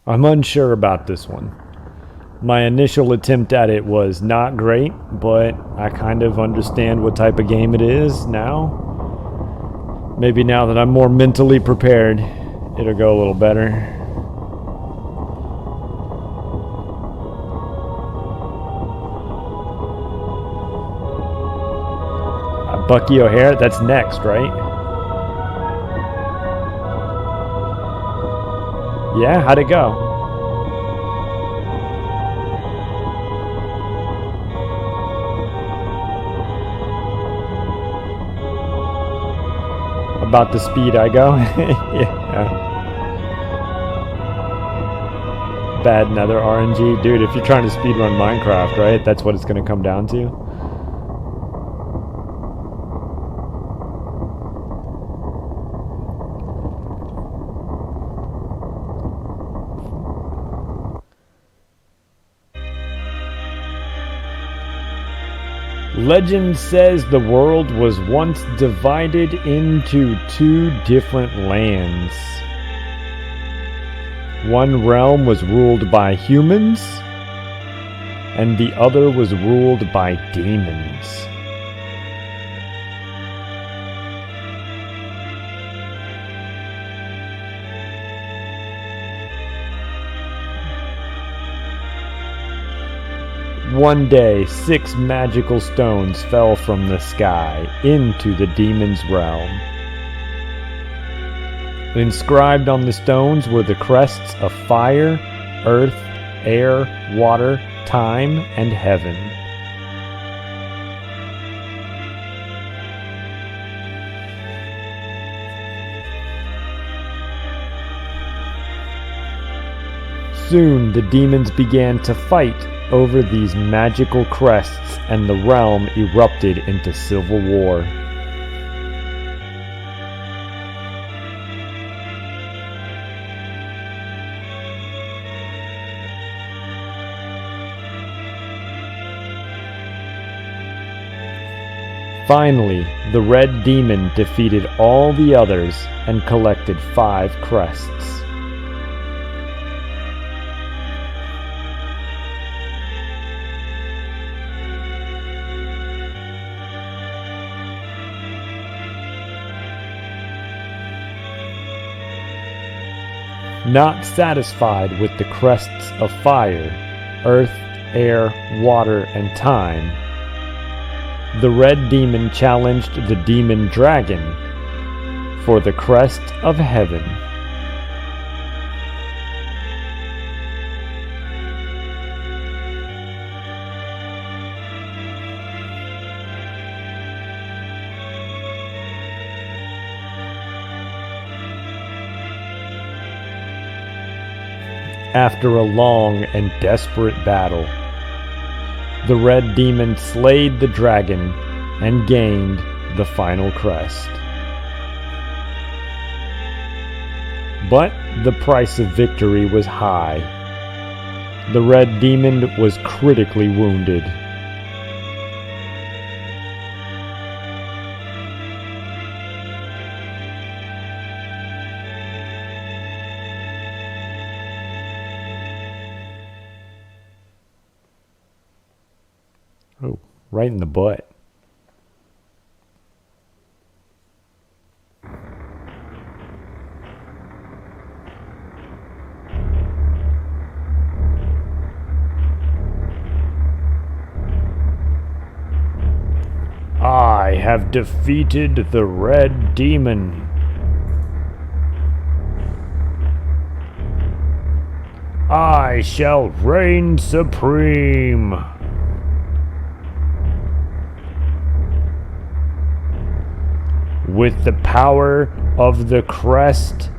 I'm unsure about this one. My initial attempt at it was not great, but I kind of understand what type of game it is now. Maybe now that I'm more mentally prepared, it'll go a little better. Bucky O'Hare, that's next, right? Yeah, how'd it go? About the speed I go? Yeah. Bad nether RNG. Dude, if you're trying to speedrun Minecraft, right? That's what it's going to come down to. Legend says the world was once divided into two different lands. One realm was ruled by humans, and the other was ruled by demons. One day, 6 magical stones fell from the sky into the demon's realm. Inscribed on the stones were the crests of fire, earth, air, water, time, and heaven. Soon the demons began to fight over these magical crests, and the realm erupted into civil war. Finally, the red demon defeated all the others and collected 5 crests. Not satisfied with the crests of fire, earth, air, water, and time, the red demon challenged the demon dragon for the crest of heaven. After a long and desperate battle, the red demon slayed the dragon and gained the final crest. But the price of victory was high. The red demon was critically wounded. Oh, right in the butt. I have defeated the red demon. I shall reign supreme. With the power of the crest,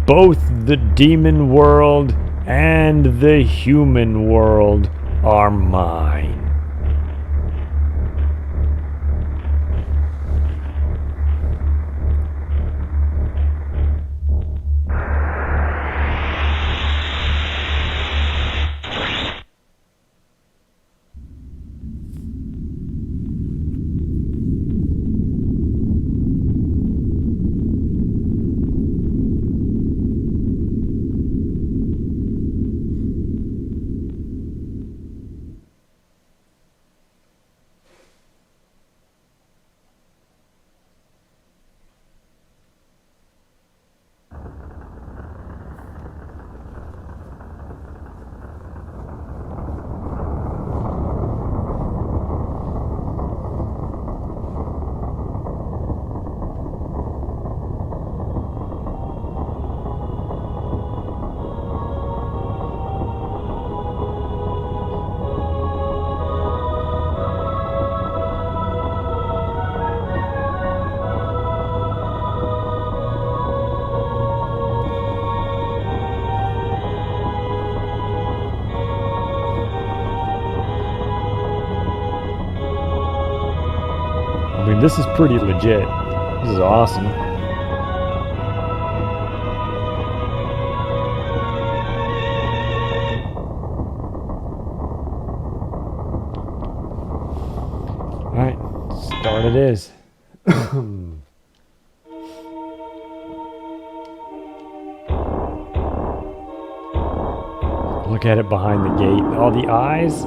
both the demon world and the human world are mine. this is pretty legit. This is awesome. Alright, start it is. Look at it behind the gate. All the eyes.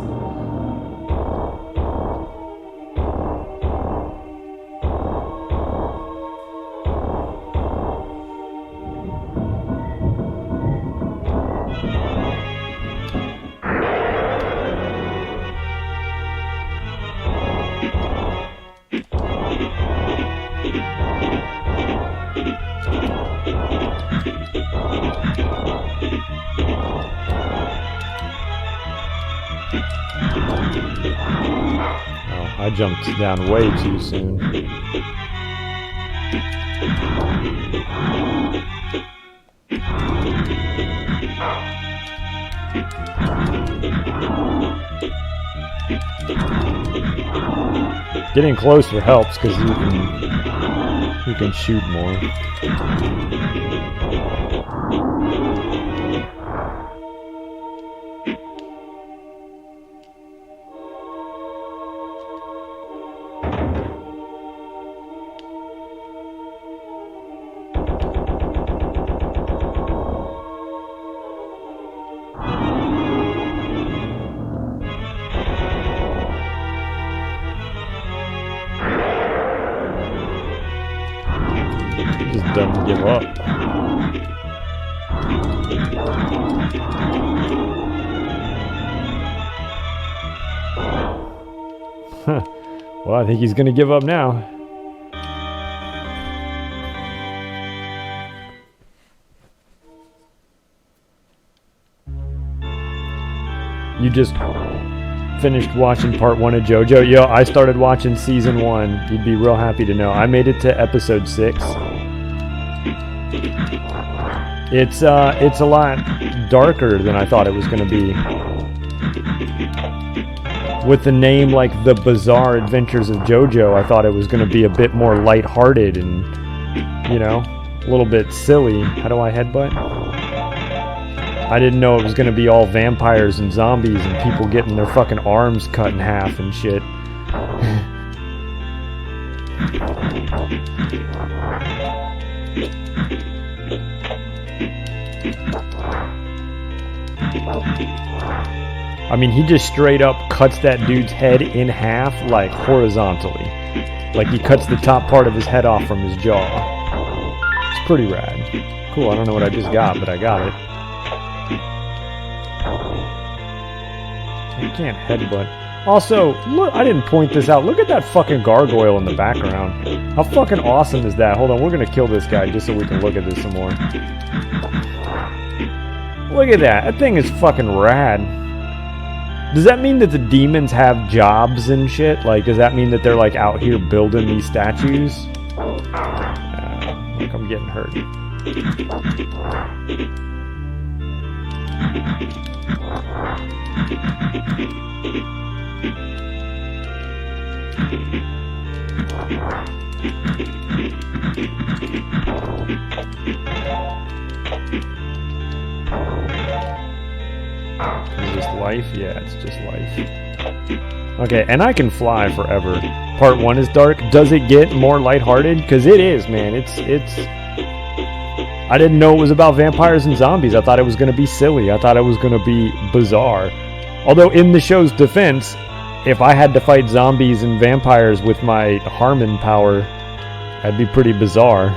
I jumped down way too soon. Getting closer helps because you can shoot more. Just doesn't give up. Huh. Well, I think he's gonna give up now. You just finished watching part 1 of JoJo. Yo, I started watching season 1. You'd be real happy to know. I made it to episode 6. It's a lot darker than I thought it was going to be. With the name like The Bizarre Adventures of JoJo, I thought it was going to be a bit more lighthearted and, you know, a little bit silly. How do I headbutt? I didn't know it was going to be all vampires and zombies and people getting their fucking arms cut in half and shit. I mean, he just straight up cuts that dude's head in half, like horizontally. Like he cuts the top part of his head off from his jaw. It's pretty rad. Cool, I don't know what I just got, but I got it. You can't headbutt. Also, look, I didn't point this out. Look at that fucking gargoyle in the background. How fucking awesome is that? Hold on, we're gonna kill this guy just so we can look at this some more. Look at that. That thing is fucking rad. Does that mean that the demons have jobs and shit? Like, does that mean that they're like out here building these statues? Look, I'm getting hurt. Is this life? Yeah, it's just life. Okay, and I can fly forever. Part 1 is dark. Does it get more lighthearted? Because it is, man. It's. I didn't know it was about vampires and zombies. I thought it was going to be silly. I thought it was going to be bizarre. Although in the show's defense, if I had to fight zombies and vampires with my Harmon power, that'd be pretty bizarre.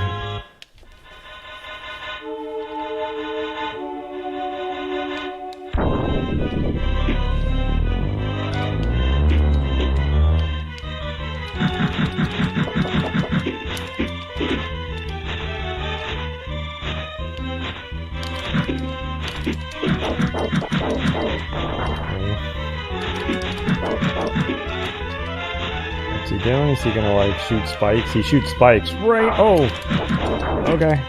What's he doing? Is he gonna like shoot spikes? He shoots spikes, right? Oh, okay.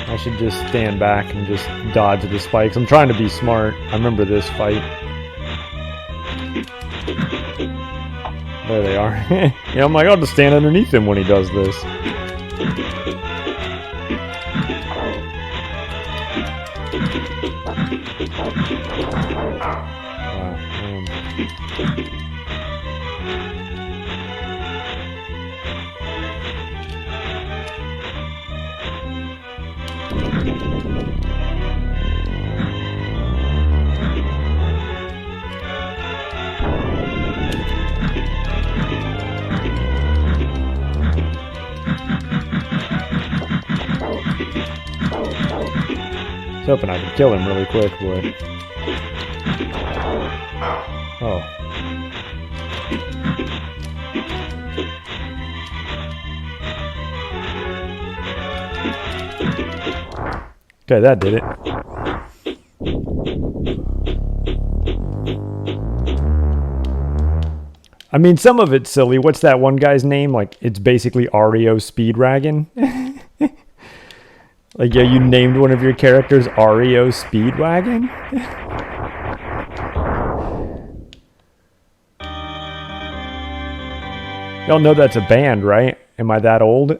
I should just stand back and just dodge the spikes. I'm trying to be smart. I remember this fight. There they are. Yeah, I'm like, I'll just stand underneath him when he does this. Hoping I can kill him really quick, but... Oh. Okay, that did it. I mean, some of it's silly. What's that one guy's name? Like, it's basically REO Speedwagon. Like, yeah, you named one of your characters REO Speedwagon? Y'all know that's a band, right? Am I that old?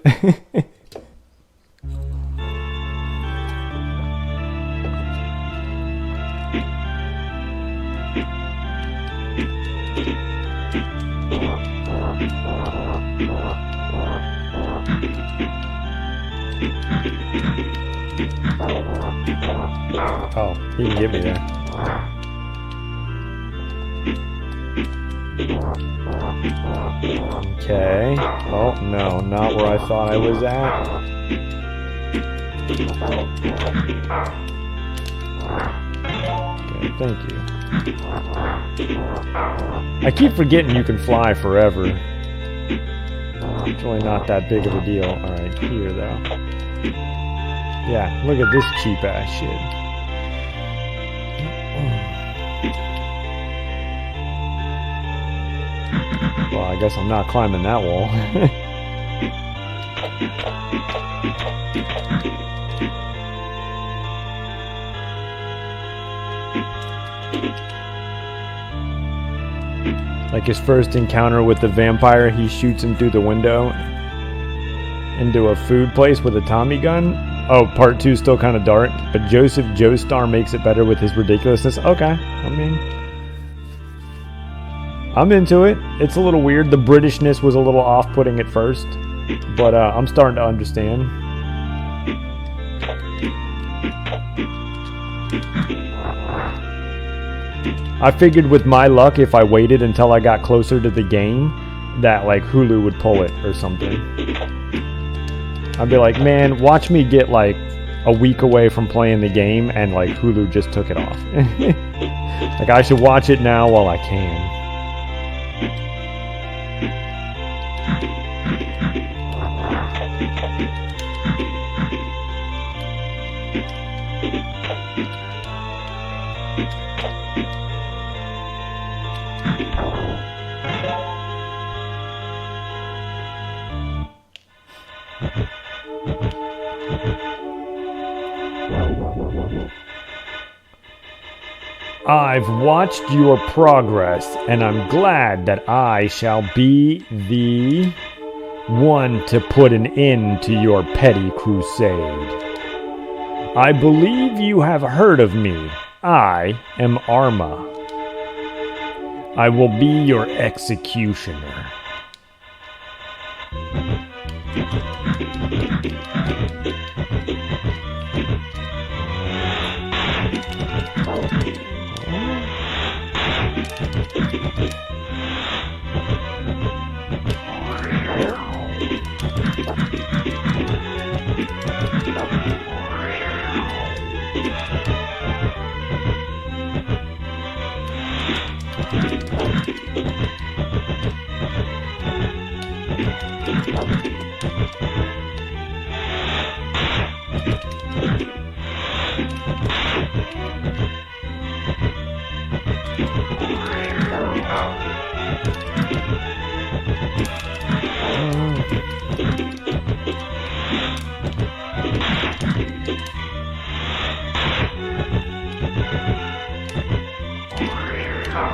Oh, he can get me there. Okay. Oh, no, not where I thought I was at. Okay, thank you. I keep forgetting you can fly forever. It's really not that big of a deal. Alright, here though. Yeah, look at this cheap ass shit. Well, I guess I'm not climbing that wall. Like his first encounter with the vampire, he shoots him through the window into a food place with a Tommy gun. Oh, part 2 still kind of dark, but Joseph Joestar makes it better with his ridiculousness. Okay, I mean, I'm into it. It's a little weird. The Britishness was a little off-putting at first, but I'm starting to understand. I figured with my luck, if I waited until I got closer to the game, that like Hulu would pull it or something. I'd be like, man, watch me get like a week away from playing the game and like Hulu just took it off. Like I should watch it now while I can. I've watched your progress, and I'm glad that I shall be the one to put an end to your petty crusade. I believe you have heard of me. I am Arma. I will be your executioner.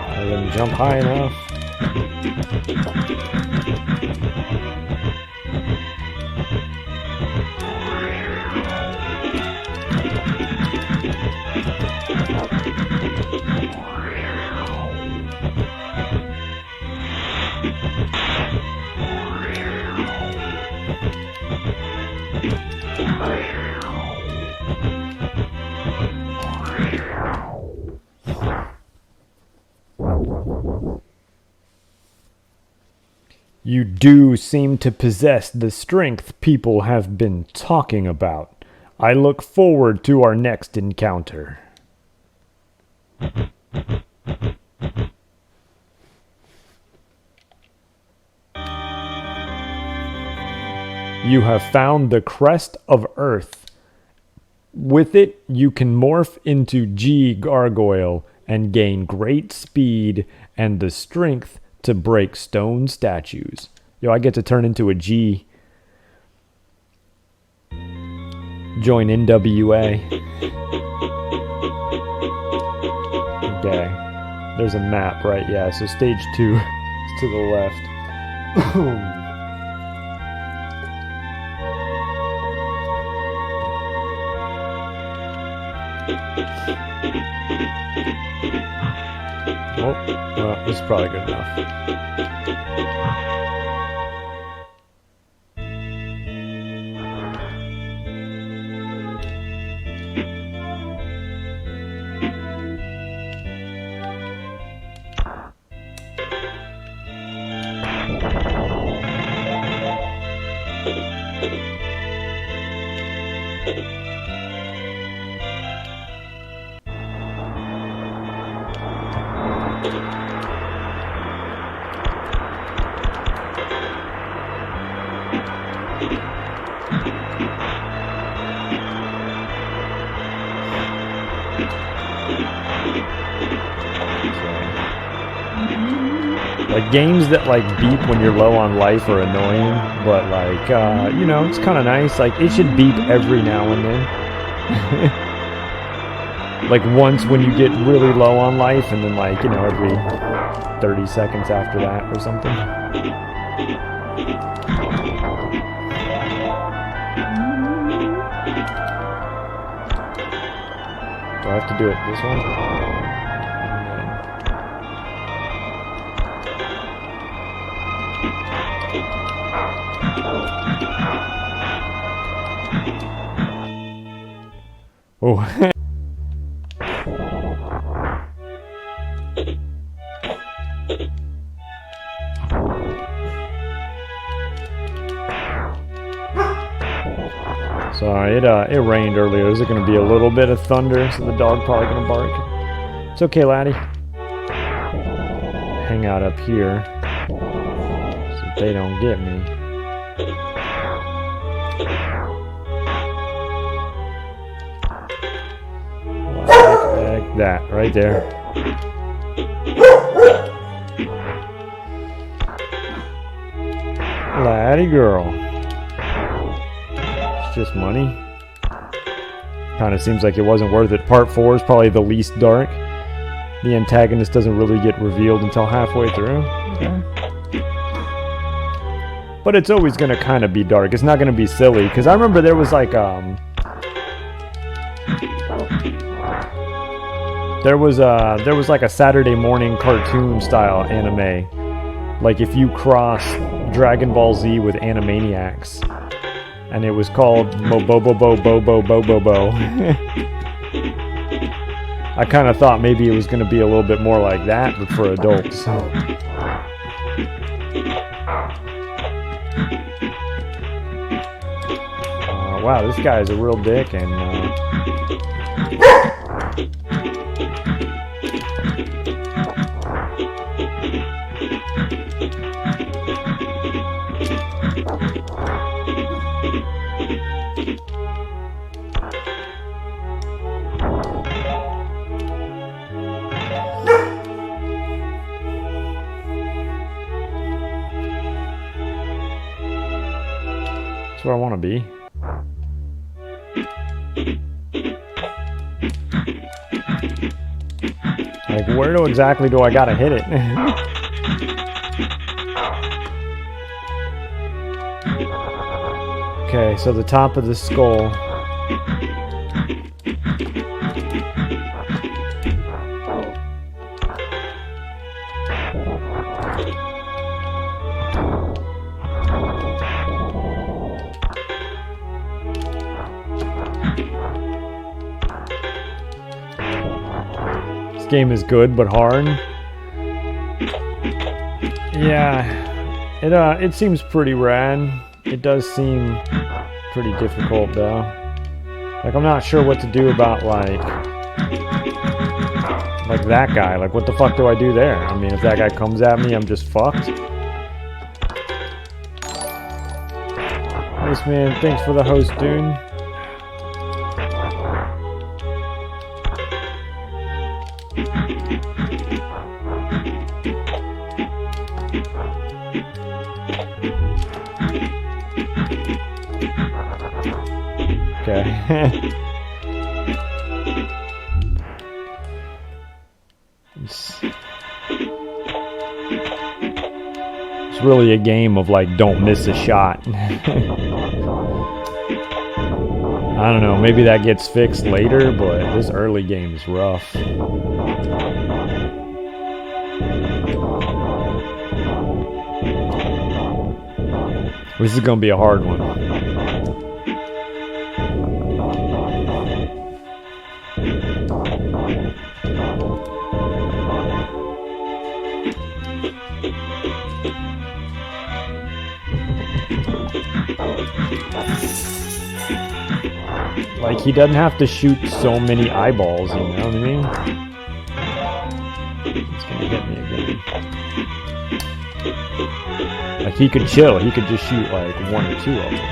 I didn't jump high enough. You do seem to possess the strength people have been talking about. I look forward to our next encounter. You have found the Crest of Earth. With it, you can morph into G Gargoyle and gain great speed and the strength to break stone statues. Yo, I get to turn into a G. Join NWA. Okay. There's a map, right? Yeah, so stage 2 is to the left. Oh, well, this is probably good enough. Like, games that, like, beep when you're low on life are annoying, but, like, you know, it's kind of nice. Like, it should beep every now and then. Like, once when you get really low on life, and then, like, you know, every 30 seconds after that or something. Do I have to do it this one? Oh. Sorry, it rained earlier. There's going to be a little bit of thunder, so the dog probably going to bark. It's okay, laddie. Hang out up here so they don't get me. Like that, right there. Laddie girl. It's just money. Kind of seems like it wasn't worth it. Part 4 is probably the least dark. The antagonist doesn't really get revealed until halfway through. Okay. But it's always going to kind of be dark. It's not going to be silly. Because I remember there was like, There was like a Saturday morning cartoon style anime. Like if you cross Dragon Ball Z with Animaniacs. And it was called Mobobobo. I kind of thought maybe it was going to be a little bit more like that, but for adults. Wow, this guy is a real dick, and that's where I want to be. Like, where exactly do I gotta hit it? Okay, so the top of the skull. This game is good but hard. Yeah, it seems pretty rad. It does seem pretty difficult though. Like I'm not sure what to do about like that guy. Like what the fuck do I do there? I mean, if that guy comes at me, I'm just fucked. Nice man, thanks for the host, dude. Okay. It's really a game of like don't miss a shot. I don't know, maybe that gets fixed later, but this early game is rough. This is gonna be a hard one. Like, he doesn't have to shoot so many eyeballs, you know what I mean? It's gonna hit me again. Like, he could chill. He could just shoot, like, one or two of them.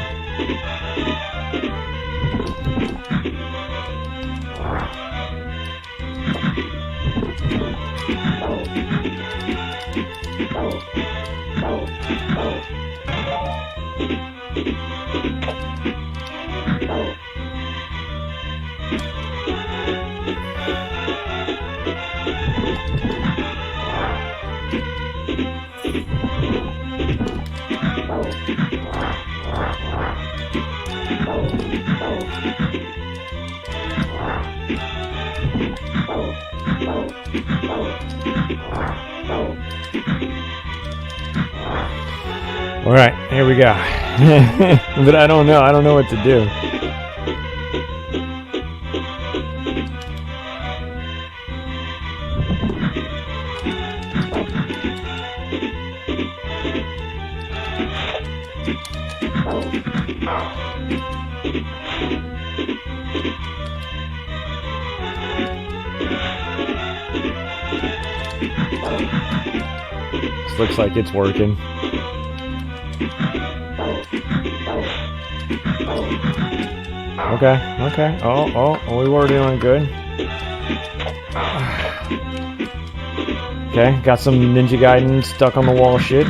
Alright, here we go. But I don't know what to do. This looks like it's working. Okay. Oh, we were doing good. Okay, got some Ninja Gaiden stuck on the wall shit.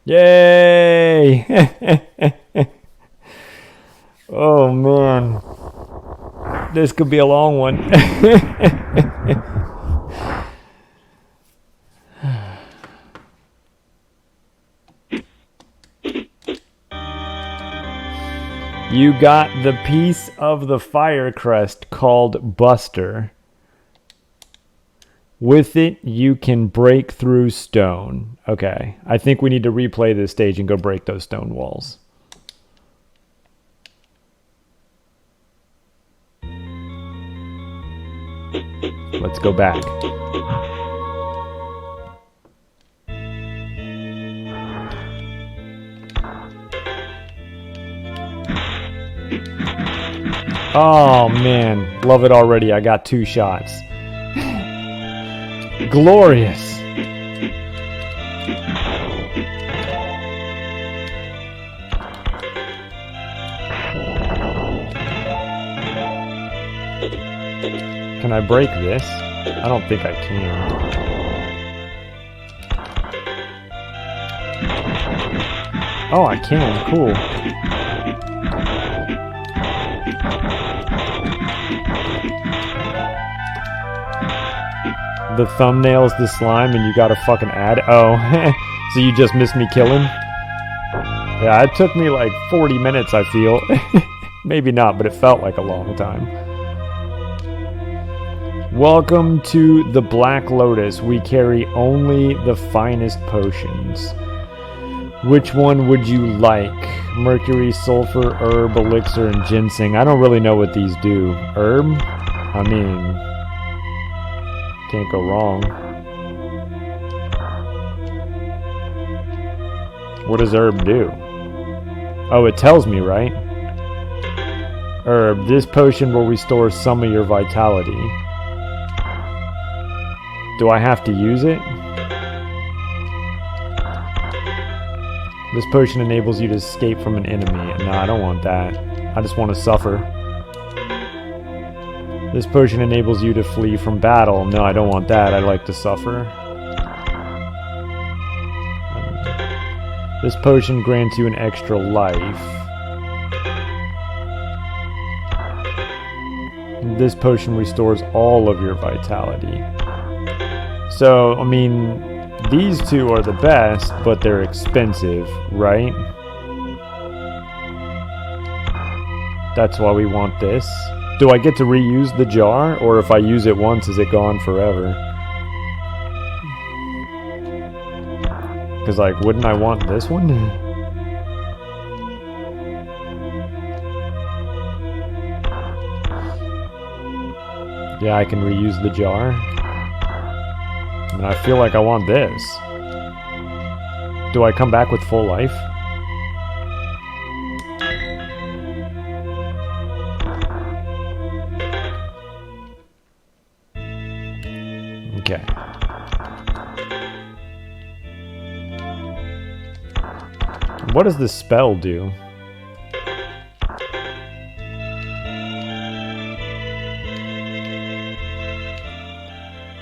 Yay! Oh man. This could be a long one. You got the piece of the fire crest called Buster. With it, you can break through stone. Okay, I think we need to replay this stage and go break those stone walls. Let's go back. Oh man, love it already. I got 2 shots. Glorious. Can I break this? I don't think I can. Oh, I can. Cool. the thumbnail's the slime and you got a fucking ad? Oh, so you just missed me killing? Yeah, it took me like 40 minutes, I feel. Maybe not, but it felt like a long time. Welcome to the Black Lotus. We carry only the finest potions. Which one would you like? Mercury, sulfur, herb, elixir, and ginseng. I don't really know what these do. Herb? I mean, can't go wrong. What does herb do? Oh, it tells me, right? Herb. This potion will restore some of your vitality. Do I have to use it? This potion enables you to escape from an enemy. No, I don't want that. I just want to suffer. This potion enables you to flee from battle. No, I don't want that. I like to suffer. This potion grants you an extra life. This potion restores all of your vitality. So, I mean, these two are the best, but they're expensive, right? That's why we want this. Do I get to reuse the jar? Or if I use it once, is it gone forever? Because, like, wouldn't I want this one? Yeah, I can reuse the jar. And I feel like I want this. Do I come back with full life? Okay. What does this spell do?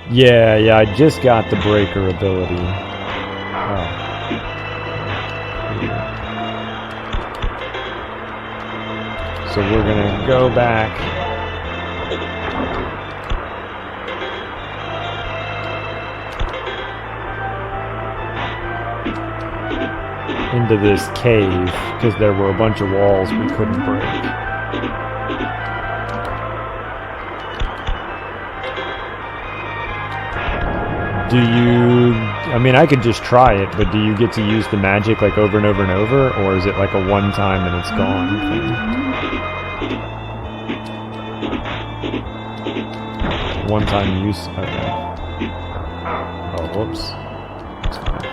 Yeah, I just got the breaker ability. Oh. So we're gonna go back. Into this cave, because there were a bunch of walls we couldn't break. Do you... I mean, I could just try it, but do you get to use the magic like over and over and over? Or is it like a one time and it's gone thing? One time use? Okay. Oh, whoops. That's fine.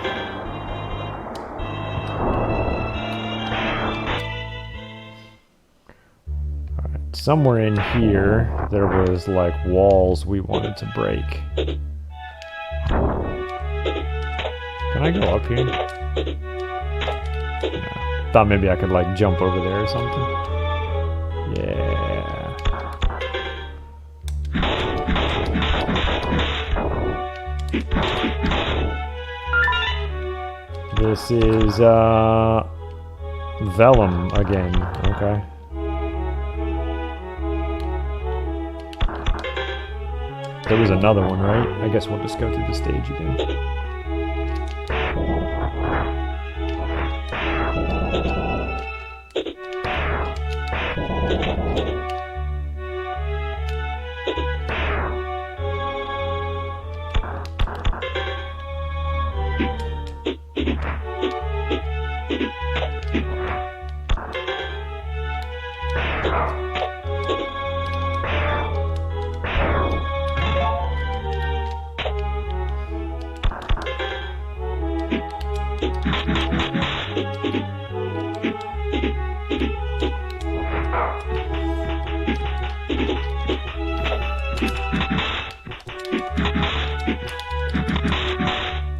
Alright, somewhere in here, there was like walls we wanted to break. Can I go up here? No. Thought maybe I could like jump over there or something. Yeah. This is Vellum again. Okay. There was another one, right? I guess we'll just go through the stage again.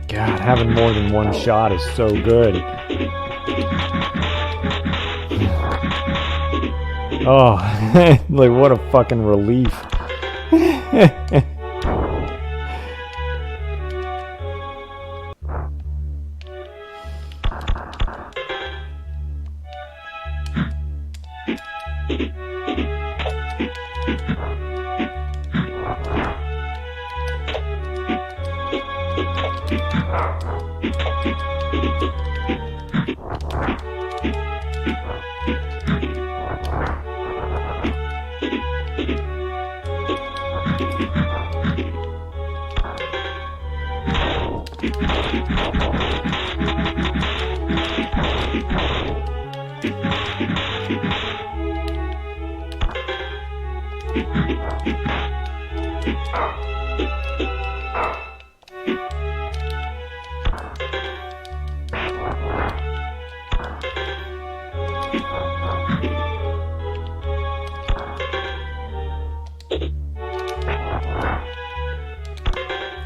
God, having more than one shot is so good. Oh, like what a fucking relief.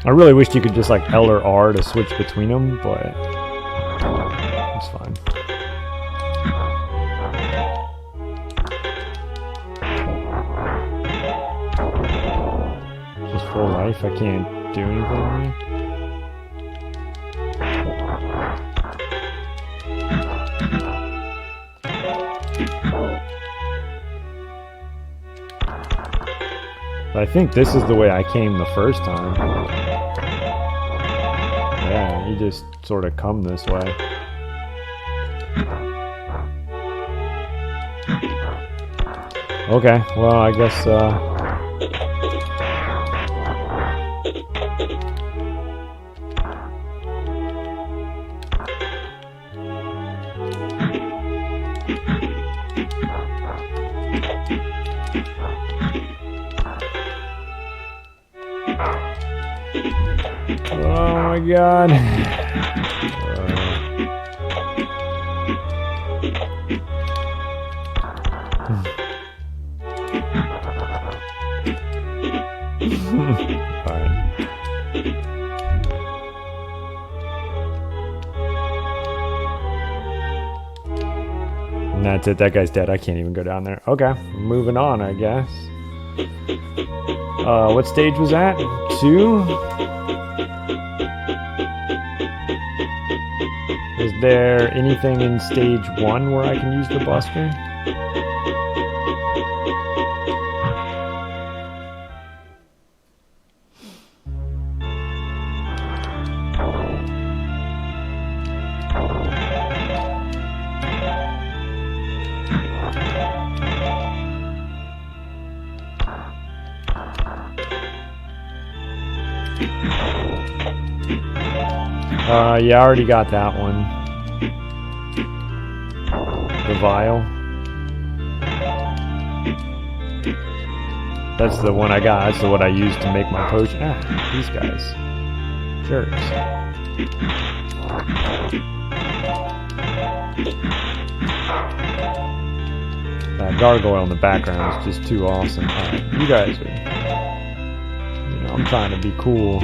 I really wished you could just like L or R to switch between them, but it's fine. Just full life, I can't do anything. But I think this is the way I came the first time. Yeah, you just sort of come this way. Okay, well, I guess, oh my god. Fine. And that's it, that guy's dead. I can't even go down there. Okay, moving on, I guess. What stage was that? 2? Is there anything in stage 1 where I can use the buster? Yeah, I already got that one. The vial. That's the one I got. That's the one I used to make my potion. Ah, these guys. Jerks. That gargoyle in the background is just too awesome. Alright, you guys are... You know, I'm trying to be cool.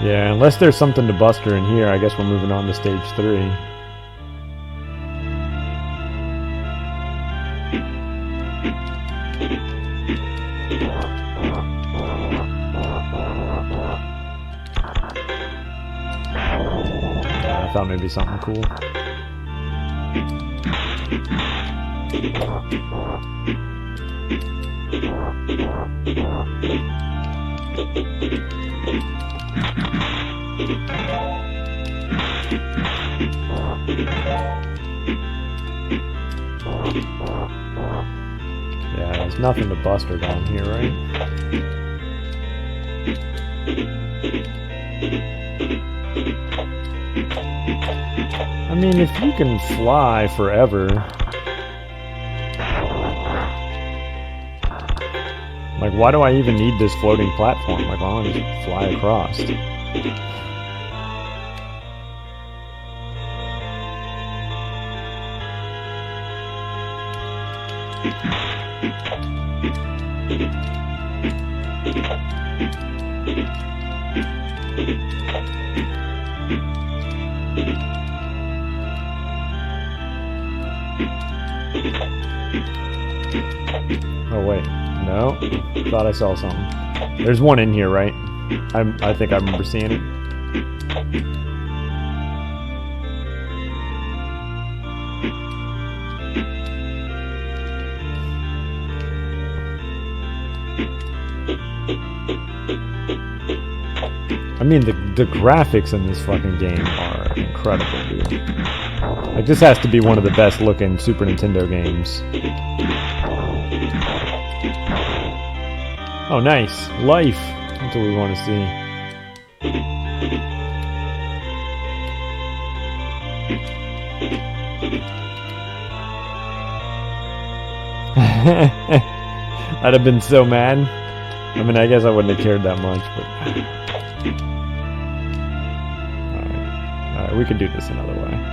Yeah, unless there's something to buster in here, I guess we're moving on to stage 3. I thought maybe something cool. Yeah, there's nothing to buster down here, right? I mean, if you can fly forever, like, why do I even need this floating platform? Like, why don't I just fly across? Oh wait, no, thought I saw something. There's one in here, right? I think I remember seeing it. I mean, the graphics in this fucking game are incredible, dude. Like, this has to be one of the best looking Super Nintendo games. Oh, nice. Life. That's what we want to see. I'd have been so mad. I mean, I guess I wouldn't have cared that much, but... Alright, we could do this another way.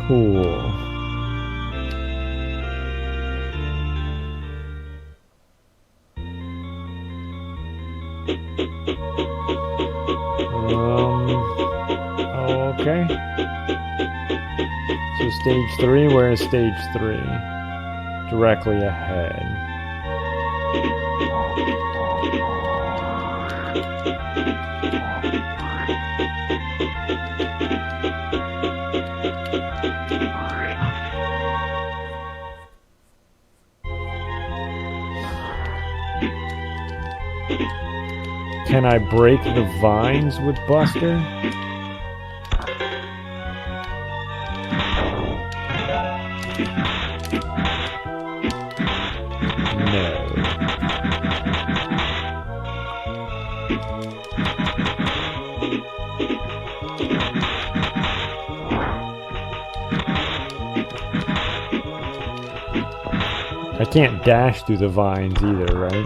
Cool. Okay. So stage 3, where is stage 3? Directly ahead. Can I break the vines with Buster? I can't dash through the vines either, right?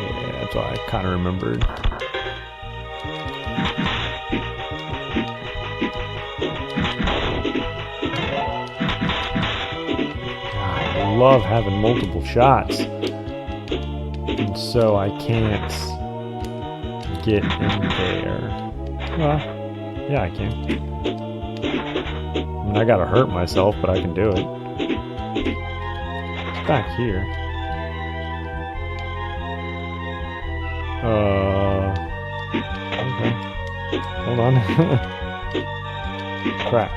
Yeah, that's what I kind of remembered. God, I love having multiple shots. And so I can't get in there. Well, yeah, I can. I mean, I gotta hurt myself, but I can do it. It's back here. Okay. Hold on. Crap.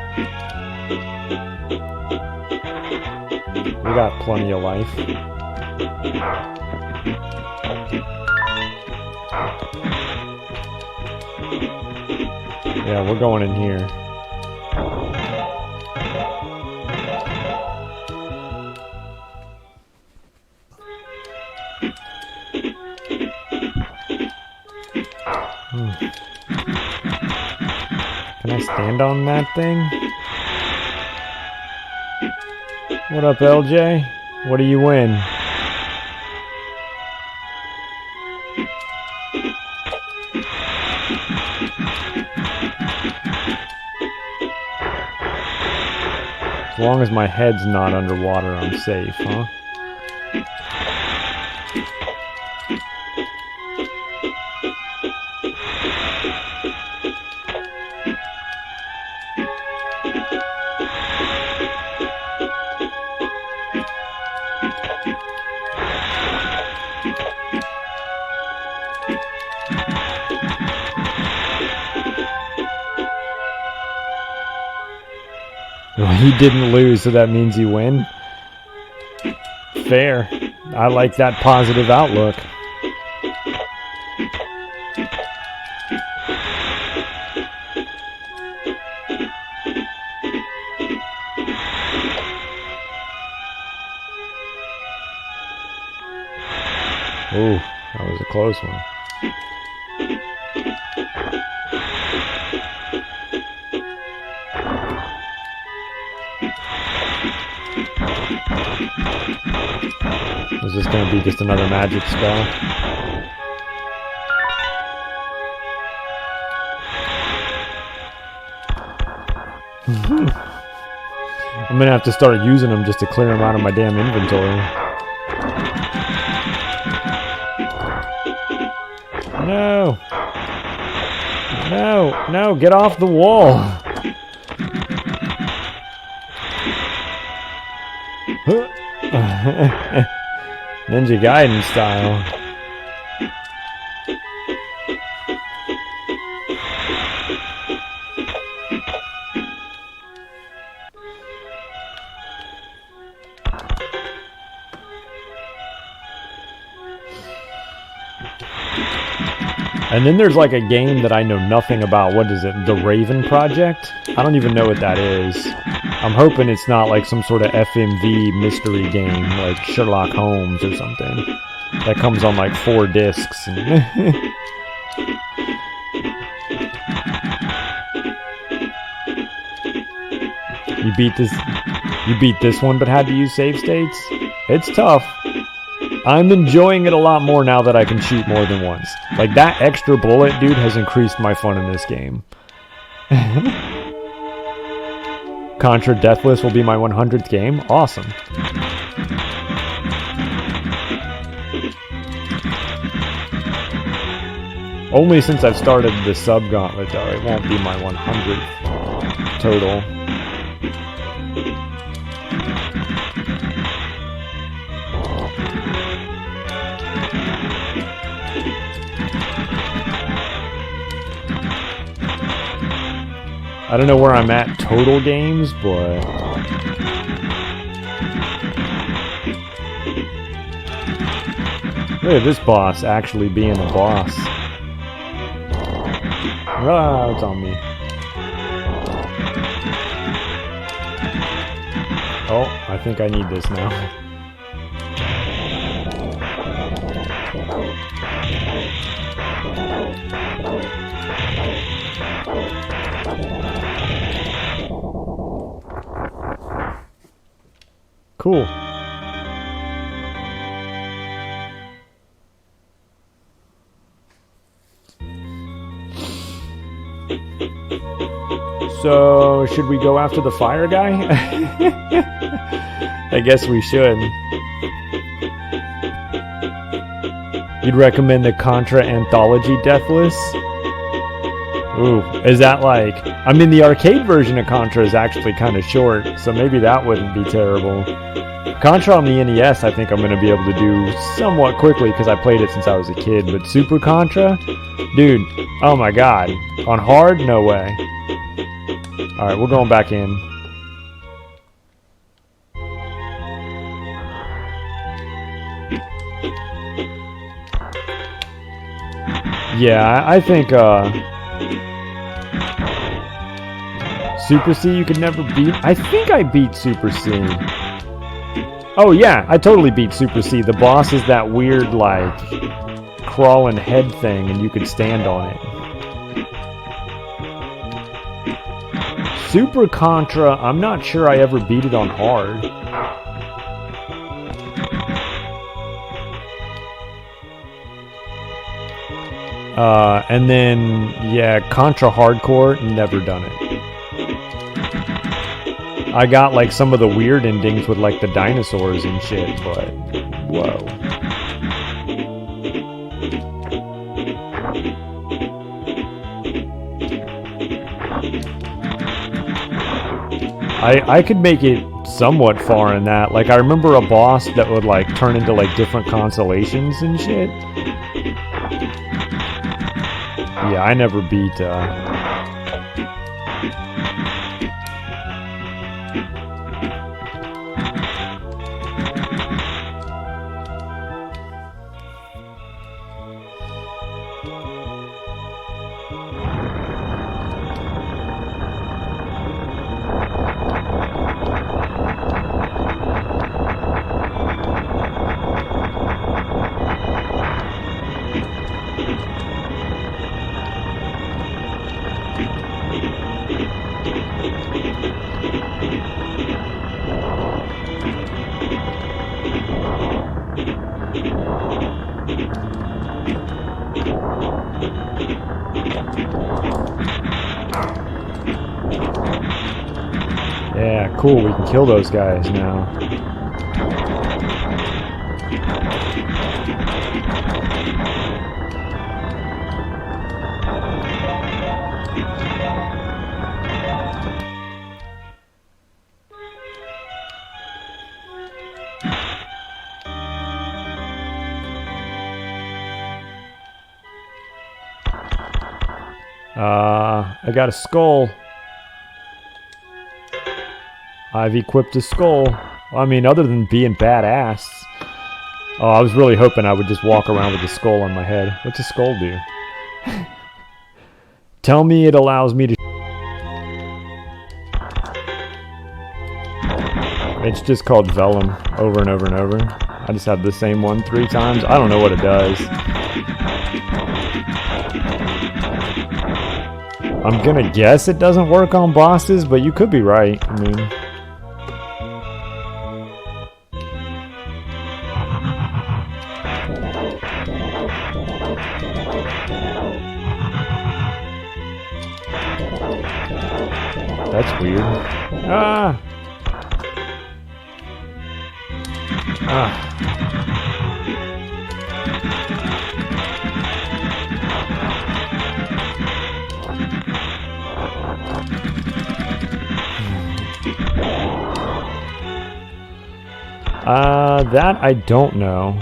We got plenty of life. Yeah, we're going in here. Can I stand on that thing? What up, LJ? What do you win? As long as my head's not underwater, I'm safe, huh? Well, he didn't lose, so that means you win. Fair. I like that positive outlook. Ooh, that was a close one. Is this going to be just another magic spell? I'm going to have to start using them just to clear them out of my damn inventory. No! No! No! Get off the wall! Ninja Gaiden style. And then there's like a game that I know nothing about. What is it? The Raven Project? I don't even know what that is. I'm hoping it's not like some sort of FMV mystery game like Sherlock Holmes or something. That comes on like 4 discs. You beat this one but had to use save states? It's tough. I'm enjoying it a lot more now that I can shoot more than once. Like, that extra bullet, dude, has increased my fun in this game. Contra Deathless will be my 100th game. Awesome. Only since I've started the sub-gauntlet, though. It won't be my 100th total. I don't know where I'm at total games, but... Look at this boss actually being a boss. Ah, it's on me. Oh, I think I need this now. Cool. So, should we go after the fire guy? I guess we should. You'd recommend the Contra Anthology Deathless? Ooh, is that like... I mean, the arcade version of Contra is actually kind of short, so maybe that wouldn't be terrible. Contra on the NES, I think I'm going to be able to do somewhat quickly because I played it since I was a kid, but Super Contra? Dude, oh my god. On hard? No way. Alright, we're going back in. Yeah, I think, Super C you could never beat? I think I beat Super C. Oh yeah, I totally beat Super C. The boss is that weird, like, crawling head thing, and you could stand on it. Super Contra, I'm not sure I ever beat it on hard. And then, yeah, Contra Hardcore, never done it. I got, like, some of the weird endings with, like, the dinosaurs and shit, but... Whoa. I could make it somewhat far in that. Like, I remember a boss that would, like, turn into, like, different constellations and shit. Yeah, I never beat, Yeah, cool, we can kill those guys now. I got a skull. I've equipped a skull. I mean, other than being badass. Oh, I was really hoping I would just walk around with a skull on my head. What's a skull do? Tell me it allows me to... It's just called Vellum over and over and over. I just have the same one 3 times. I don't know what it does. I'm gonna guess it doesn't work on bosses, but you could be right. I mean... That's weird. Ah! Ah. That I don't know.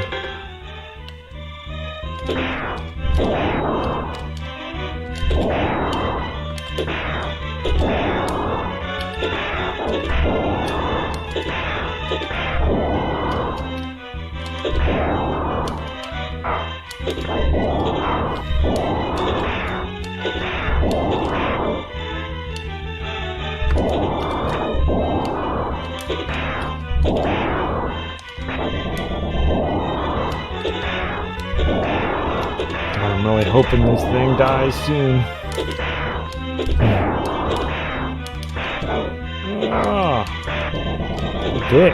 I'm really hoping this thing dies soon. Ah, dick.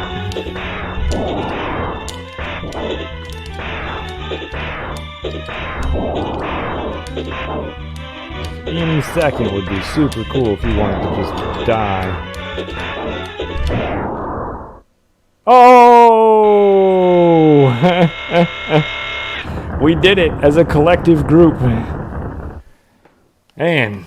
Any second would be super cool if you wanted to just die. Oh! We did it as a collective group. Man.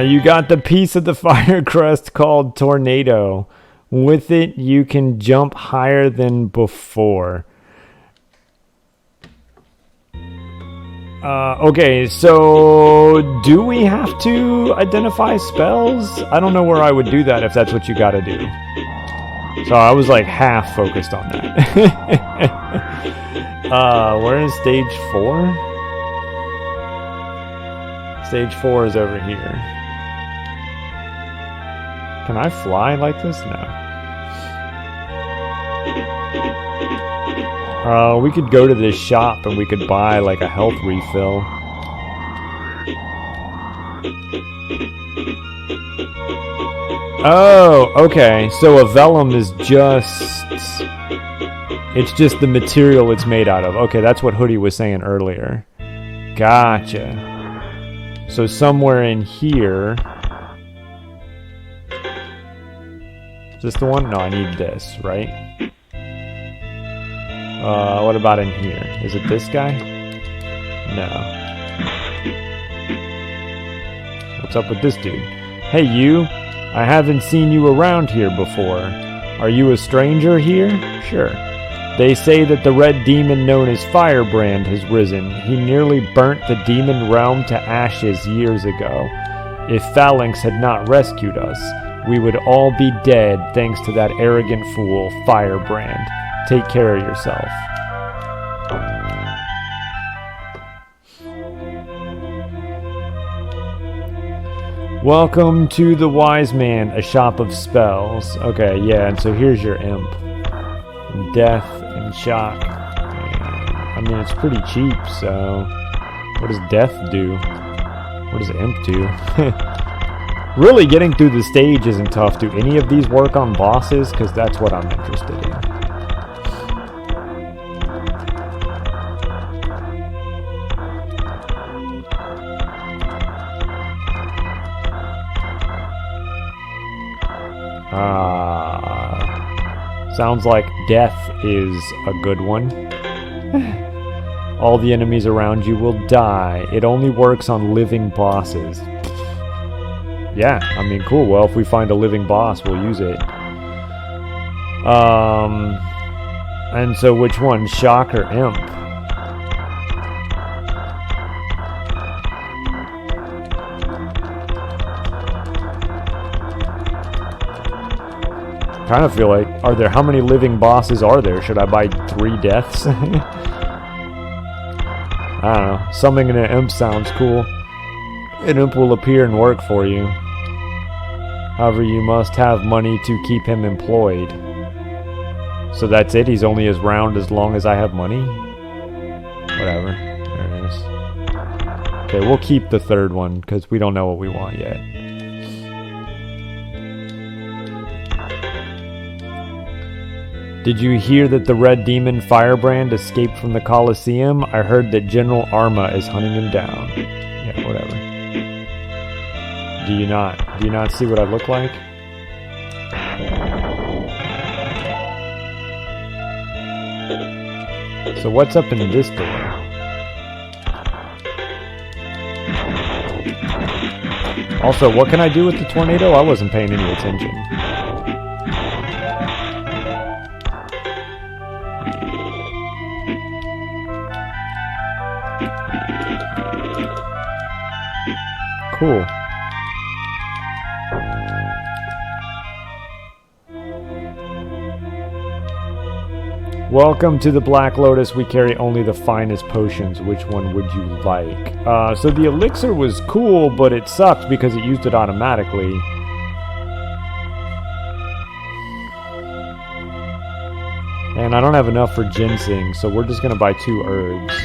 You got the piece of the fire crest called Tornado. With it, you can jump higher than before. Okay, so do we have to identify spells? I don't know where I would do that if that's what you gotta do. So I was like half focused on that. We're in stage 4? Stage 4 is over here. Can I fly like this? No. We could go to this shop and we could buy like a health refill. Oh, okay. So a vellum is just... It's just the material it's made out of. Okay, that's what Hoodie was saying earlier. Gotcha. So somewhere in here... Is this the one? No, I need this, right? What about in here? Is it this guy? No. What's up with this dude? Hey, you. I haven't seen you around here before. Are you a stranger here? Sure. They say that the red demon known as Firebrand has risen. He nearly burnt the demon realm to ashes years ago. If Phalanx had not rescued us, we would all be dead thanks to that arrogant fool, Firebrand. Take care of yourself. Welcome to the Wise Man, a shop of spells. Okay, yeah, and so here's your imp. Death and shock. I mean, it's pretty cheap, so... What does death do? What does imp do? Really, getting through the stage isn't tough. Do any of these work on bosses? Because that's what I'm interested in. Sounds like death is a good one. All the enemies around you will die. It only works on living bosses. Yeah, I mean, cool. Well, if we find a living boss, we'll use it. And so which one? Shock or imp? Kind of feel like, how many living bosses are there? Should I buy 3 deaths? I don't know. Summoning an imp sounds cool. An imp will appear and work for you. However, you must have money to keep him employed. So that's it? He's only as round as long as I have money? Whatever. There it is. Okay, we'll keep the 3rd one, because we don't know what we want yet. Did you hear that the Red Demon Firebrand escaped from the Colosseum? I heard that General Arma is hunting him down. Yeah, whatever. Do you not see what I look like? So what's up in this door? Also, what can I do with the tornado? I wasn't paying any attention. Cool. Welcome to the Black Lotus. We carry only the finest potions. Which one would you like? So the elixir was cool, but it sucked because it used it automatically. And I don't have enough for ginseng, so we're just going to buy 2 herbs.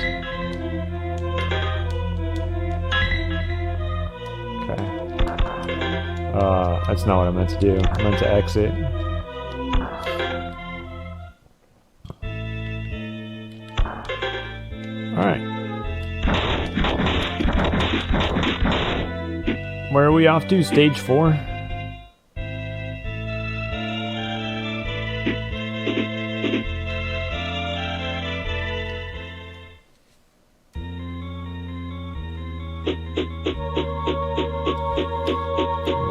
That's not what I meant to do. I meant to exit. Alright. Where are we off to? Stage 4?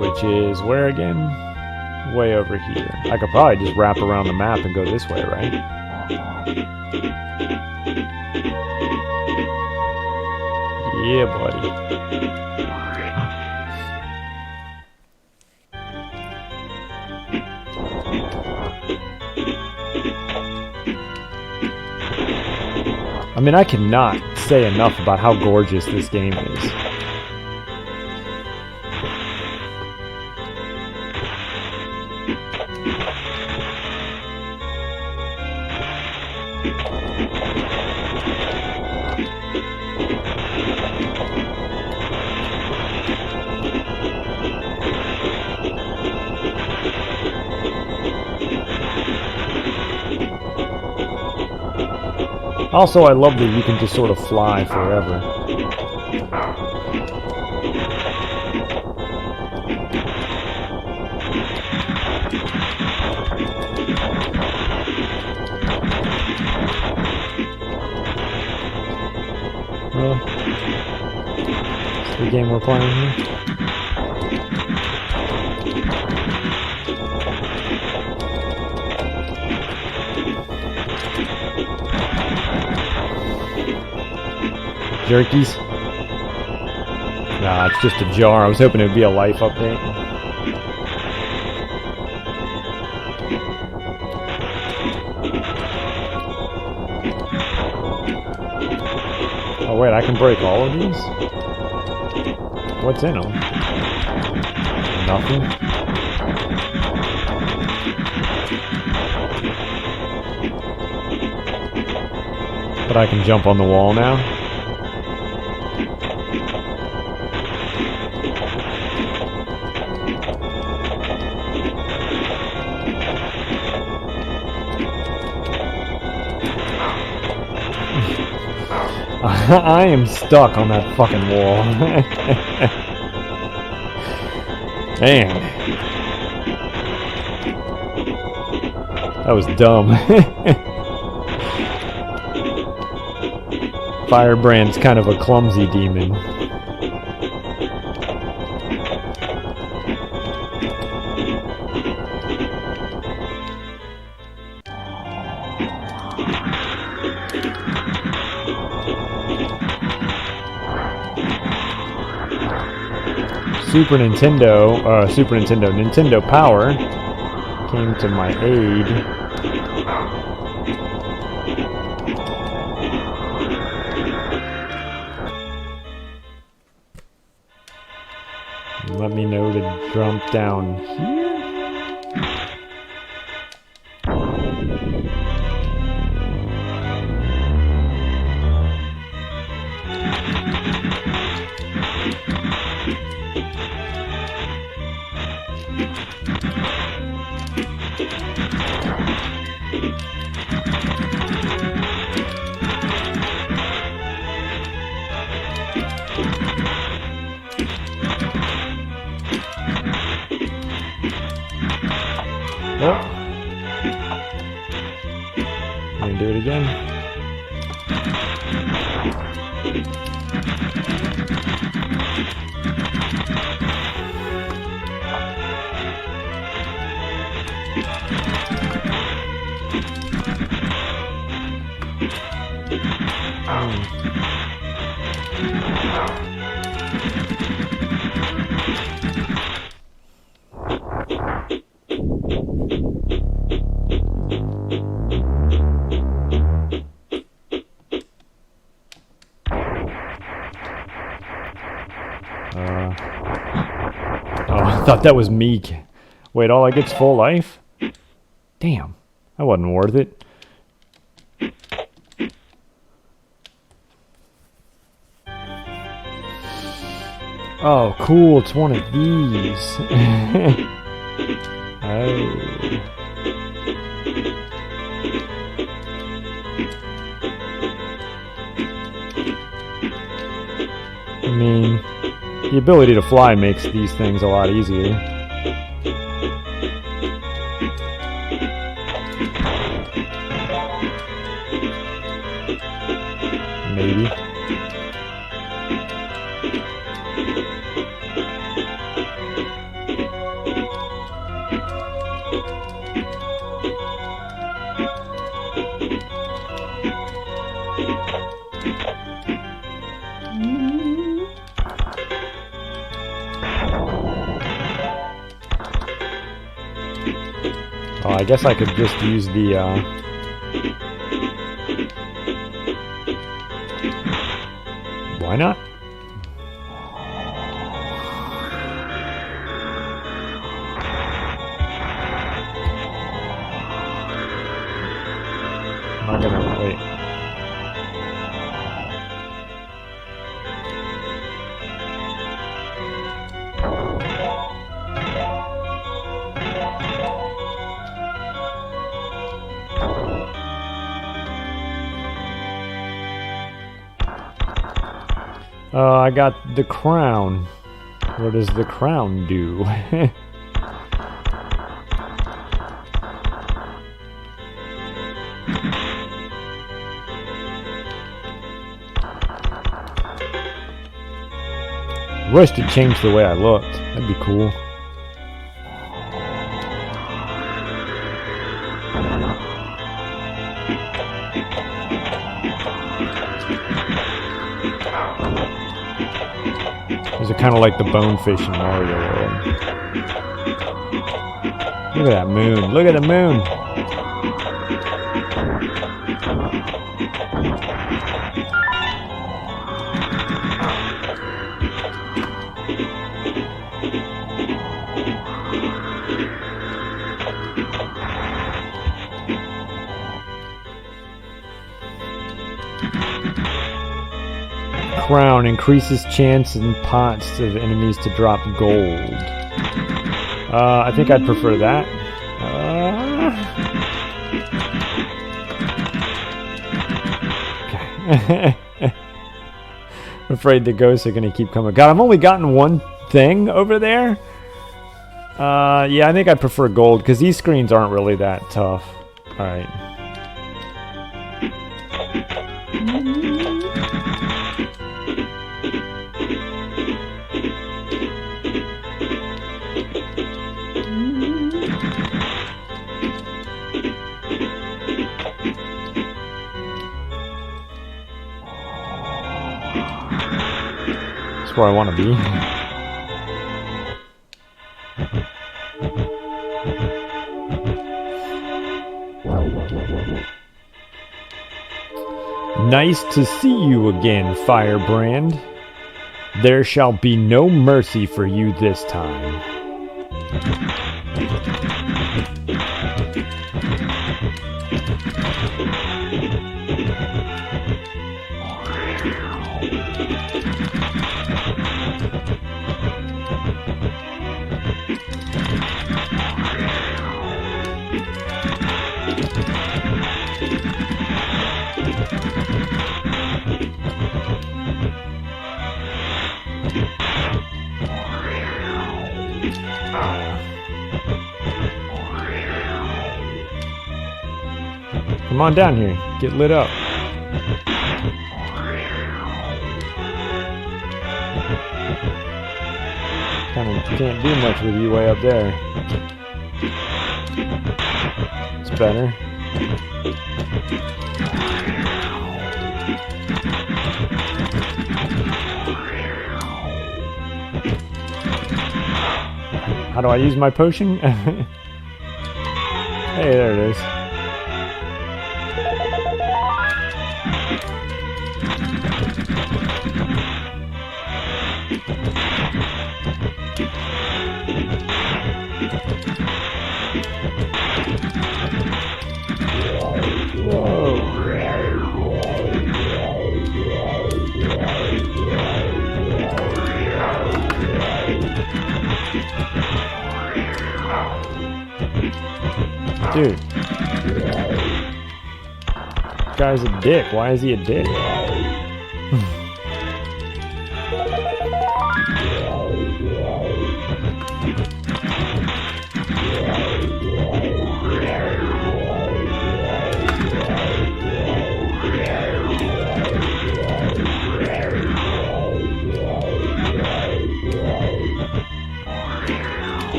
Which is where again? Way over here. I could probably just wrap around the map and go this way, right? Yeah, buddy. I mean, I cannot say enough about how gorgeous this game is. Also, I love that you can just sort of fly forever. Really? Is the game we're playing here? Jerkies? Nah, it's just a jar. I was hoping it would be a life update. Oh wait, I can break all of these? What's in them? Nothing? But I can jump on the wall now? I am stuck on that fucking wall. Man. That was dumb. Firebrand's kind of a clumsy demon. Nintendo Power came to my aid. Let me know to jump down here. Oh. Let me do it again. I thought that was meek. Wait, all I get's full life? Damn, that wasn't worth it. Oh, cool, it's one of these. Oh. I mean, the ability to fly makes these things a lot easier. Maybe. Oh, I guess I could just use the, why not? I'm not gonna wait. I got the crown. What does the crown do? Wish to change the way I looked. That'd be cool. These are kind of like the bonefish in Mario World. Look at that moon. Look at the moon. Crown increases chance in pots of enemies to drop gold. I think I'd prefer that. Okay. I'm afraid the ghosts are going to keep coming. God, I've only gotten one thing over there. Yeah, I think I'd prefer gold because these screens aren't really that tough. Alright. Where I want to be. Nice to see you again, Firebrand. There shall be no mercy for you this time. Come on down here. Get lit up. Kinda can't do much with you way up there. It's better. How do I use my potion? Hey, there it is. Dude. Guy's a dick. Why is he a dick?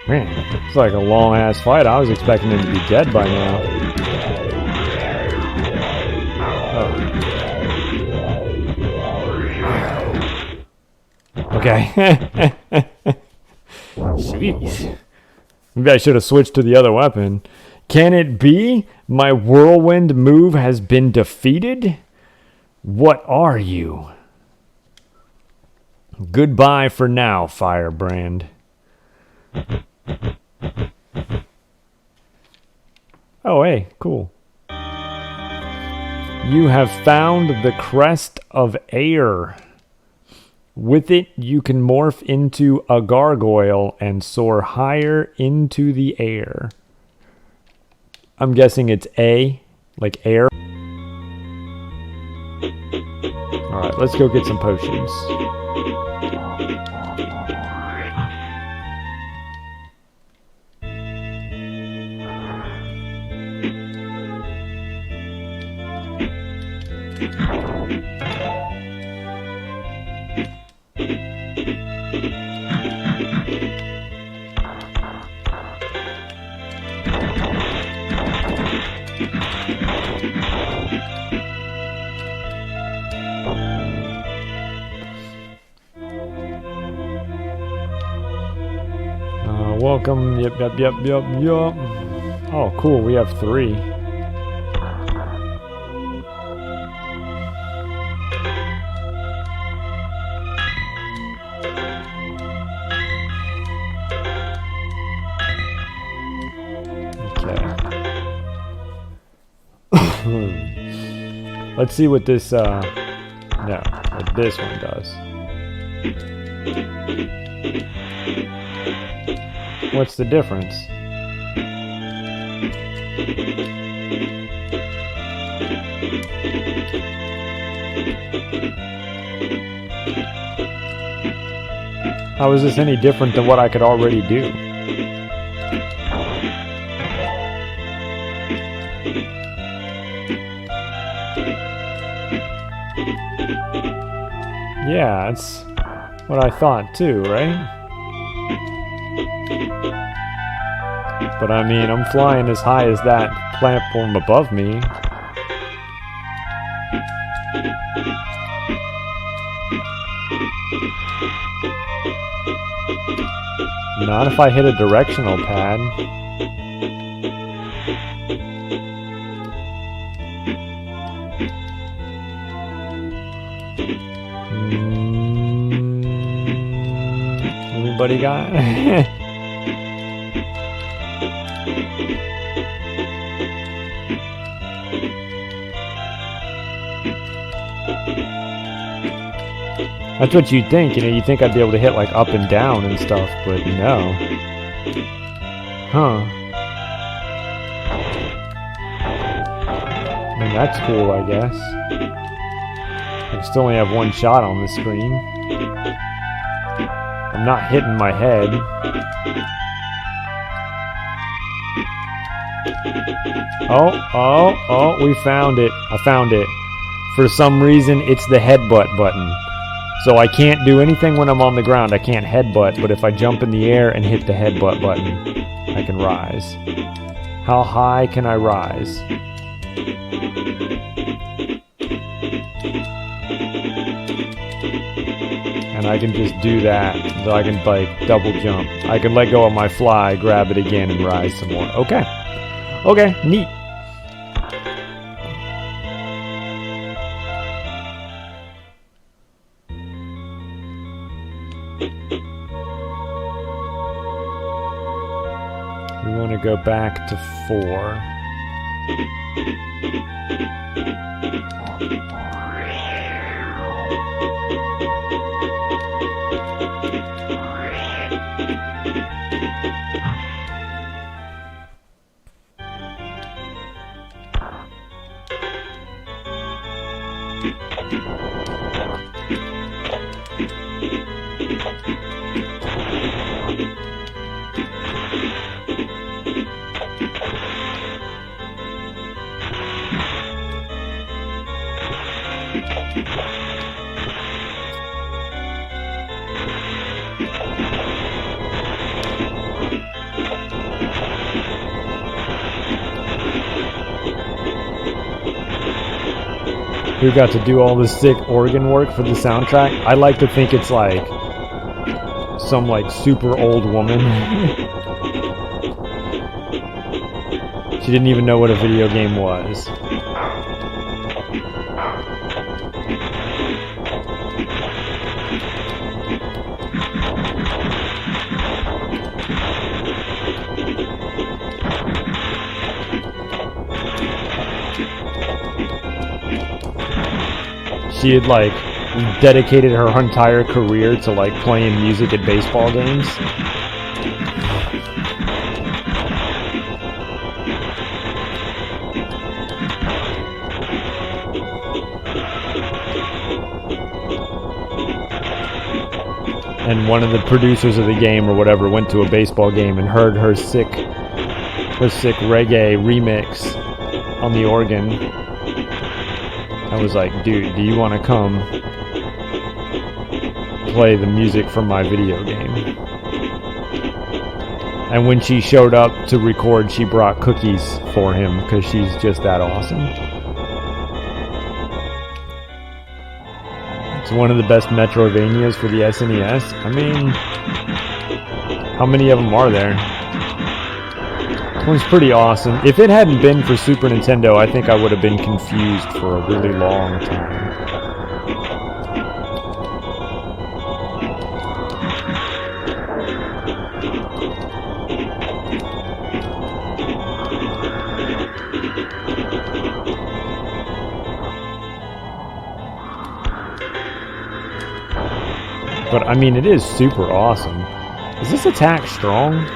Man, it's like a long ass fight. I was expecting him to be dead by now. Oh. Okay. Jeez. Maybe I should have switched to the other weapon. Can it be my whirlwind move has been defeated? What are you? Goodbye for now, Firebrand. Oh, hey, cool. You have found the Crest of Air. With it, you can morph into a gargoyle and soar higher into the air. I'm guessing it's A, like air. Alright, let's go get some potions. Welcome. Yep. Oh, cool. We have 3. Okay. Let's see what this, no, what this one does. What's the difference? How is this any different than what I could already do? Yeah, that's what I thought too, right? But I mean, I'm flying as high as that platform above me. Not if I hit a directional pad. Anybody got? That's what you'd think, you know, you'd think I'd be able to hit like up and down and stuff, but no. Huh. I mean, that's cool, I guess. I still only have one shot on the screen. I'm not hitting my head. Oh, we found it. I found it. For some reason, it's the headbutt button. So I can't do anything when I'm on the ground. I can't headbutt, but if I jump in the air and hit the headbutt button, I can rise. How high can I rise? And I can just do that. So I can like double jump. I can let go of my fly, grab it again, and rise some more. Okay. Okay, neat. We want to go back to 4. Who got to do all this sick organ work for the soundtrack? I like to think it's like some like super old woman. She didn't even know what a video game was. She had like dedicated her entire career to like playing music at baseball games. And one of the producers of the game or whatever went to a baseball game and heard her sick reggae remix on the organ. I was like, dude, do you want to come play the music from my video game? And when she showed up to record, she brought cookies for him because she's just that awesome. It's one of the best Metroidvanias for the SNES. I mean, how many of them are there? This one's pretty awesome. If it hadn't been for Super Nintendo, I think I would have been confused for a really long time. But I mean, it is super awesome. Is this attack strong?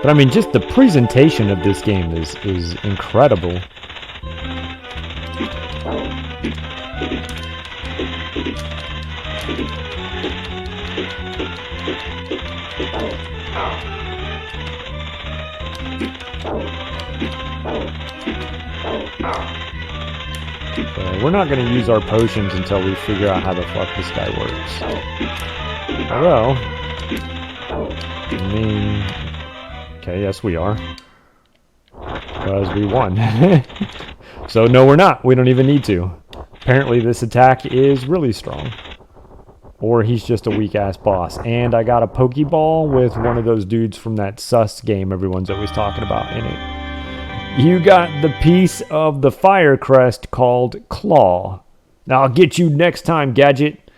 But I mean, just the presentation of this game is incredible. We're not going to use our potions until we figure out how the fuck this guy works. Although, I mean... Okay, yes we are. Because we won. So no, we're not. We don't even need to. Apparently this attack is really strong. Or he's just a weak-ass boss. And I got a Pokeball with one of those dudes from that sus game everyone's always talking about in it. You got the piece of the fire crest called Claw. Now I'll get you next time, Gadget.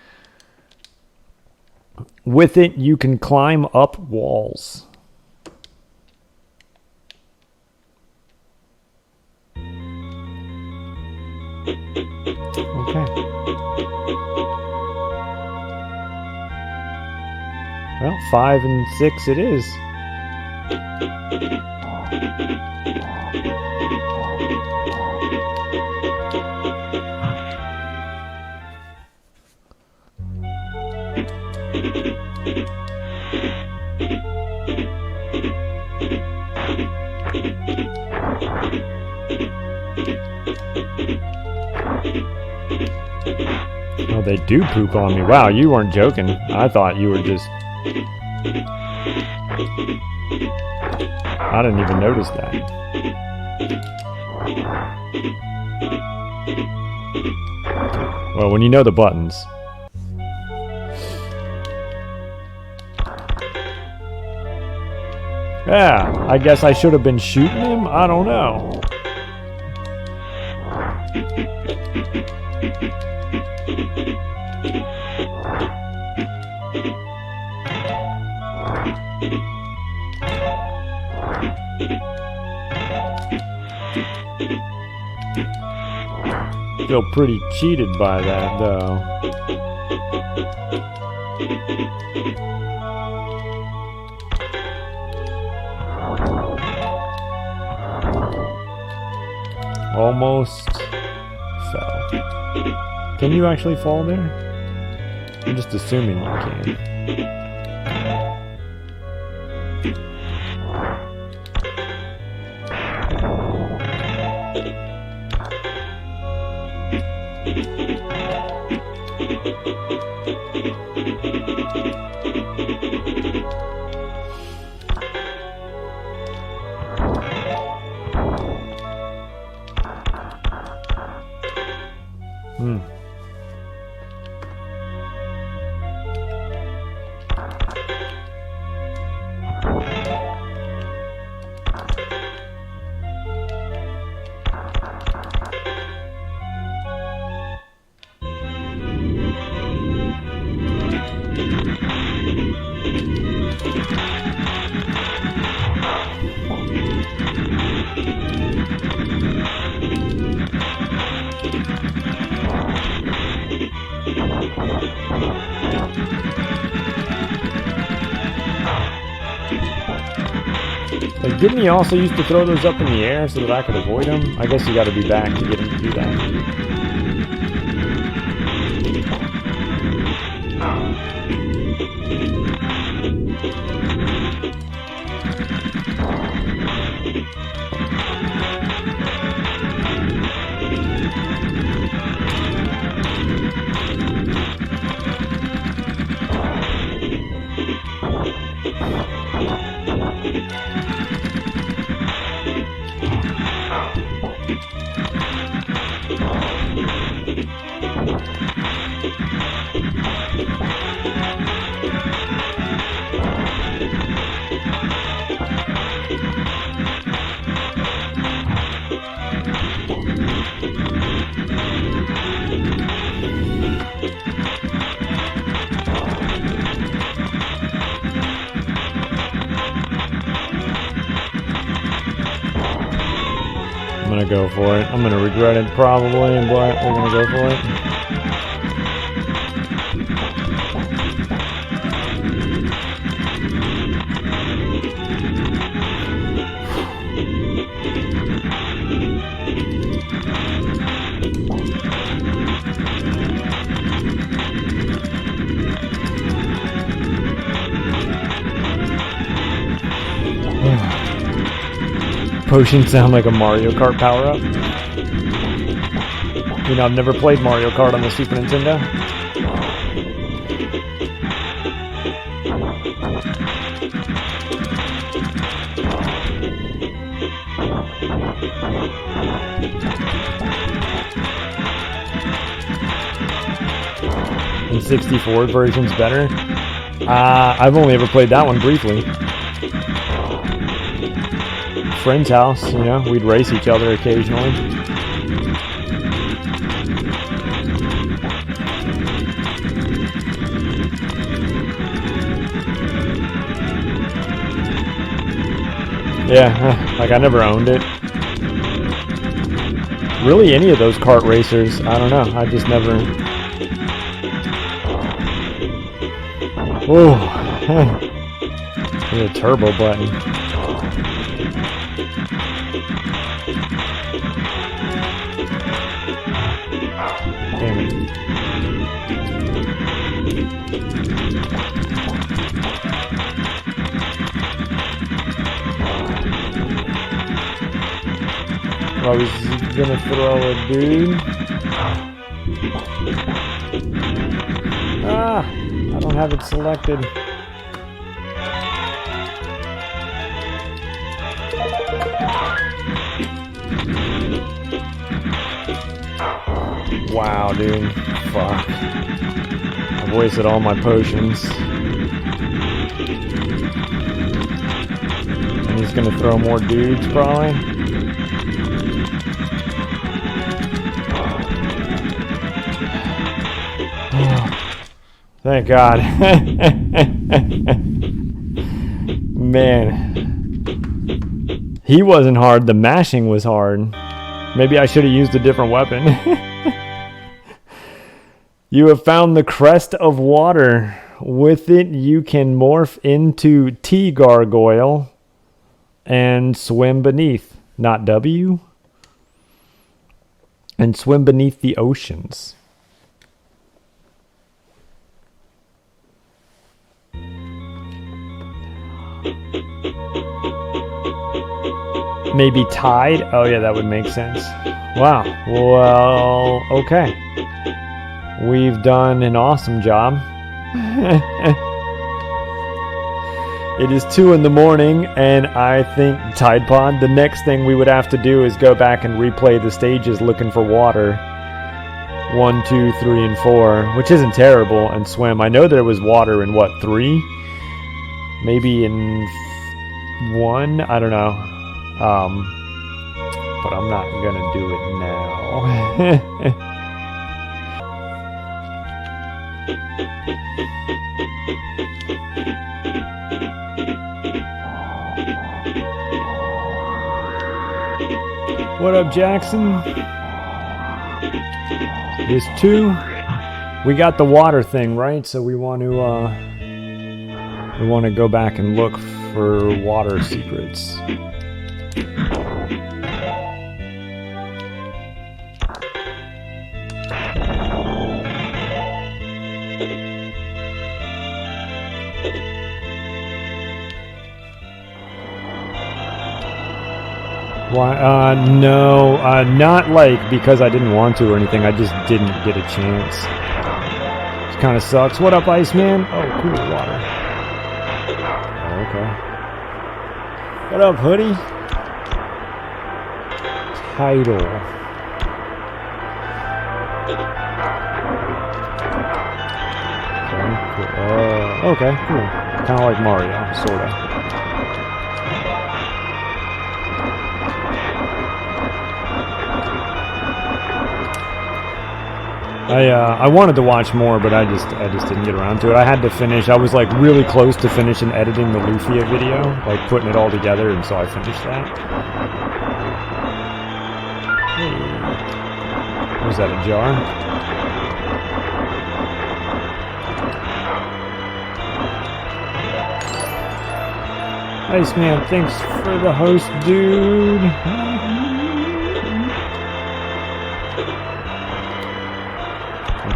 With it, you can climb up walls. Okay. Well, 5 and 6 it is. Oh, they do poop on me. Wow, you weren't joking. I thought you were just... I didn't even notice that. Well, when you know the buttons. Yeah, I guess I should have been shooting him? I don't know. Feel pretty cheated by that, though. Almost fell. Can you actually fall there? I'm just assuming you can. Like, didn't he also used to throw those up in the air so that I could avoid them? I guess you gotta be back to get him to do that. I'm gonna go for it. I'm gonna regret it probably, but we're gonna go for it. Potions sound like a Mario Kart power-up. You know, I've never played Mario Kart on the Super Nintendo. 64 version's better. I've only ever played that one briefly. Friend's house, you know, we'd race each other occasionally. Yeah, like I never owned it. Really, any of those kart racers, I don't know. I just never. Whoa. There's a turbo button. Damn it. I was gonna throw a dude. Ah, I don't have it selected. Wow, dude. Fuck. I've wasted all my potions. And he's gonna throw more dudes, probably. Thank God. Man. He wasn't hard, the mashing was hard. Maybe I should have used a different weapon. You have found the Crest of Water. With it, you can morph into T-Gargoyle and swim beneath. Not W. And swim beneath the oceans. Maybe Tide? Oh yeah, that would make sense. Wow. Well, okay. We've done an awesome job. It is 2 in the morning, and I think Tide Pod, the next thing we would have to do is go back and replay the stages looking for water. 1, 2, 3, and 4, which isn't terrible, and swim. I know there was water in, what, 3? Maybe in 1? I don't know. But I'm not gonna do it now. What up, Jackson? There's 2. We got the water thing, right? So we want to go back and look for water secrets. Why? No, not like because I didn't want to or anything. I just didn't get a chance. It kind of sucks. What up, Iceman? Oh, cool water. Oh, okay. What up, Hoodie? Title. Okay, cool. Kind of like Mario, sorta. I wanted to watch more, but I just didn't get around to it. I had to finish. I was like really close to finishing editing the Lufia video, like putting it all together, and so I finished that. Hey. Was that a jar? Nice, man. Thanks for the host, dude.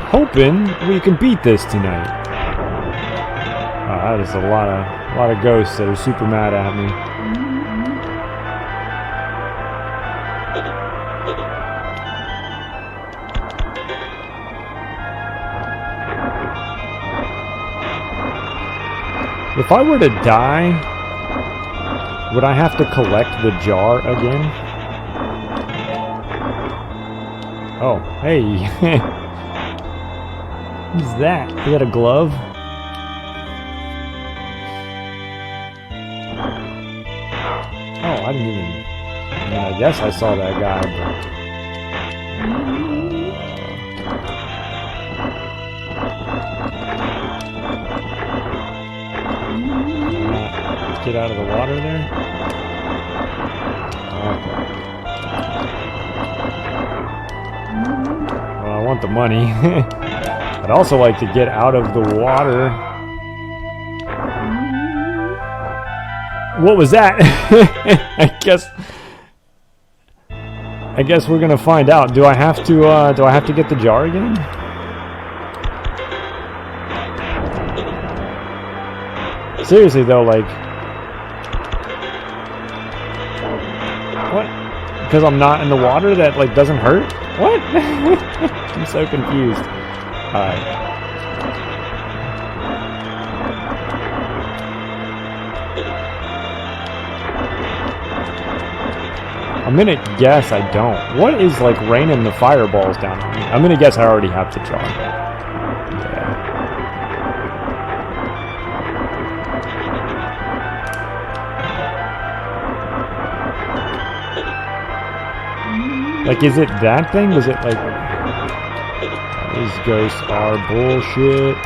Hoping we can beat this tonight. That is a lot of ghosts that are super mad at me. If I were to die, would I have to collect the jar again? Oh, hey. Who's that? He had a glove? Oh, I didn't even... I mean, I guess I saw that guy, but... Get out of the water there? Okay. Well, I want the money. I'd also like to get out of the water. What was that? I guess we're gonna find out. Do I have to get the jar again? Seriously though, like, what? Because I'm not in the water, that like doesn't hurt? What? I'm so confused. Alright. I'm gonna guess I don't. What is like raining the fireballs down on me? I'm gonna guess I already have the jar. Like, is it that thing? Was it like... These ghosts are bullshit.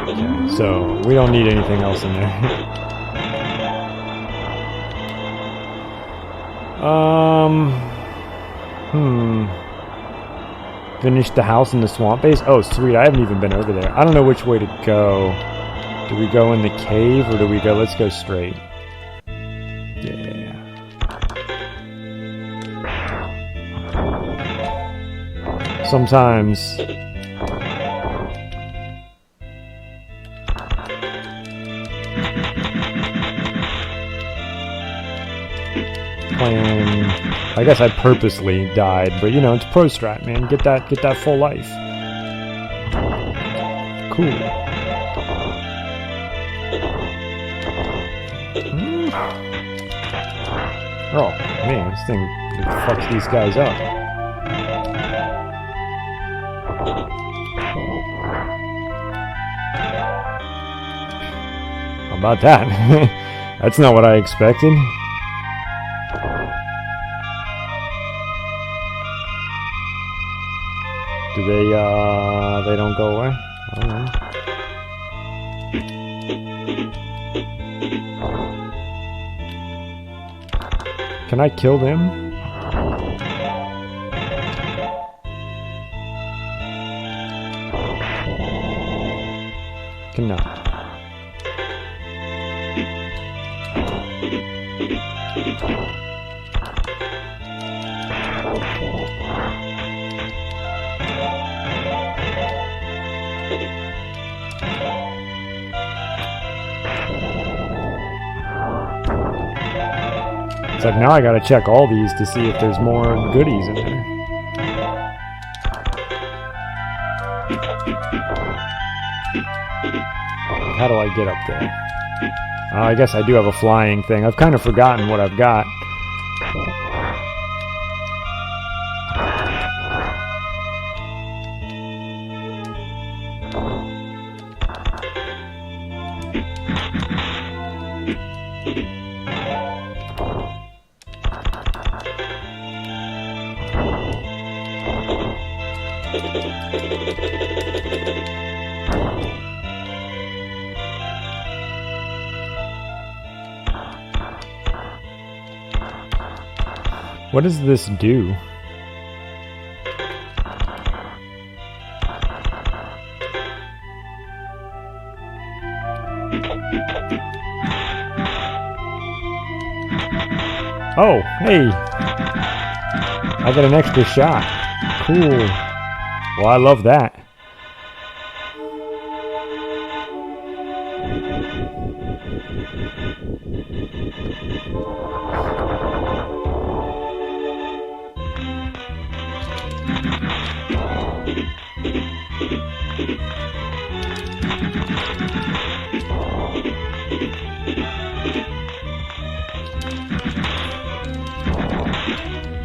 Okay, so, we don't need anything else in there. Finish the house in the swamp base? Oh, sweet. I haven't even been over there. I don't know which way to go. Do we go in the cave or do we go... Let's go straight. Yeah. Sometimes... playing... I guess I purposely died, but you know, it's pro strat, man. Get that full life. Cool. Oh, man, this thing fucks these guys up. How about that? That's not what I expected. Do they don't go away? I don't know. Can I kill them? Cannot. It's like now I gotta check all these to see if there's more goodies in there. How do I get up there? I guess I do have a flying thing. I've kind of forgotten what I've got. What does this do? Oh, hey! I got an extra shot. Cool. Well, I love that.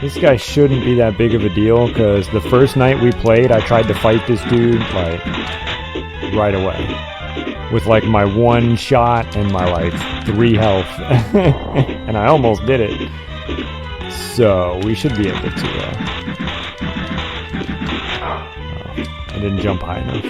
This guy shouldn't be that big of a deal, because the first night we played, I tried to fight this dude, like, right away. With, like, my 1 shot and my, like, 3 health. And I almost did it. So, we should be able to, I didn't jump high enough.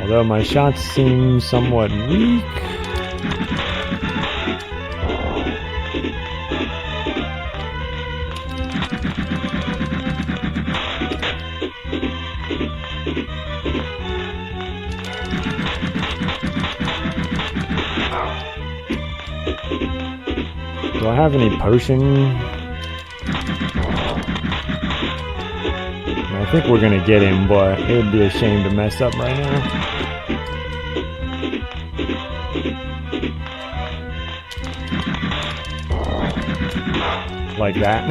Although my shots seem somewhat weak. Do I have any potion? I think we're gonna get him, but it would be a shame to mess up right now. Like that.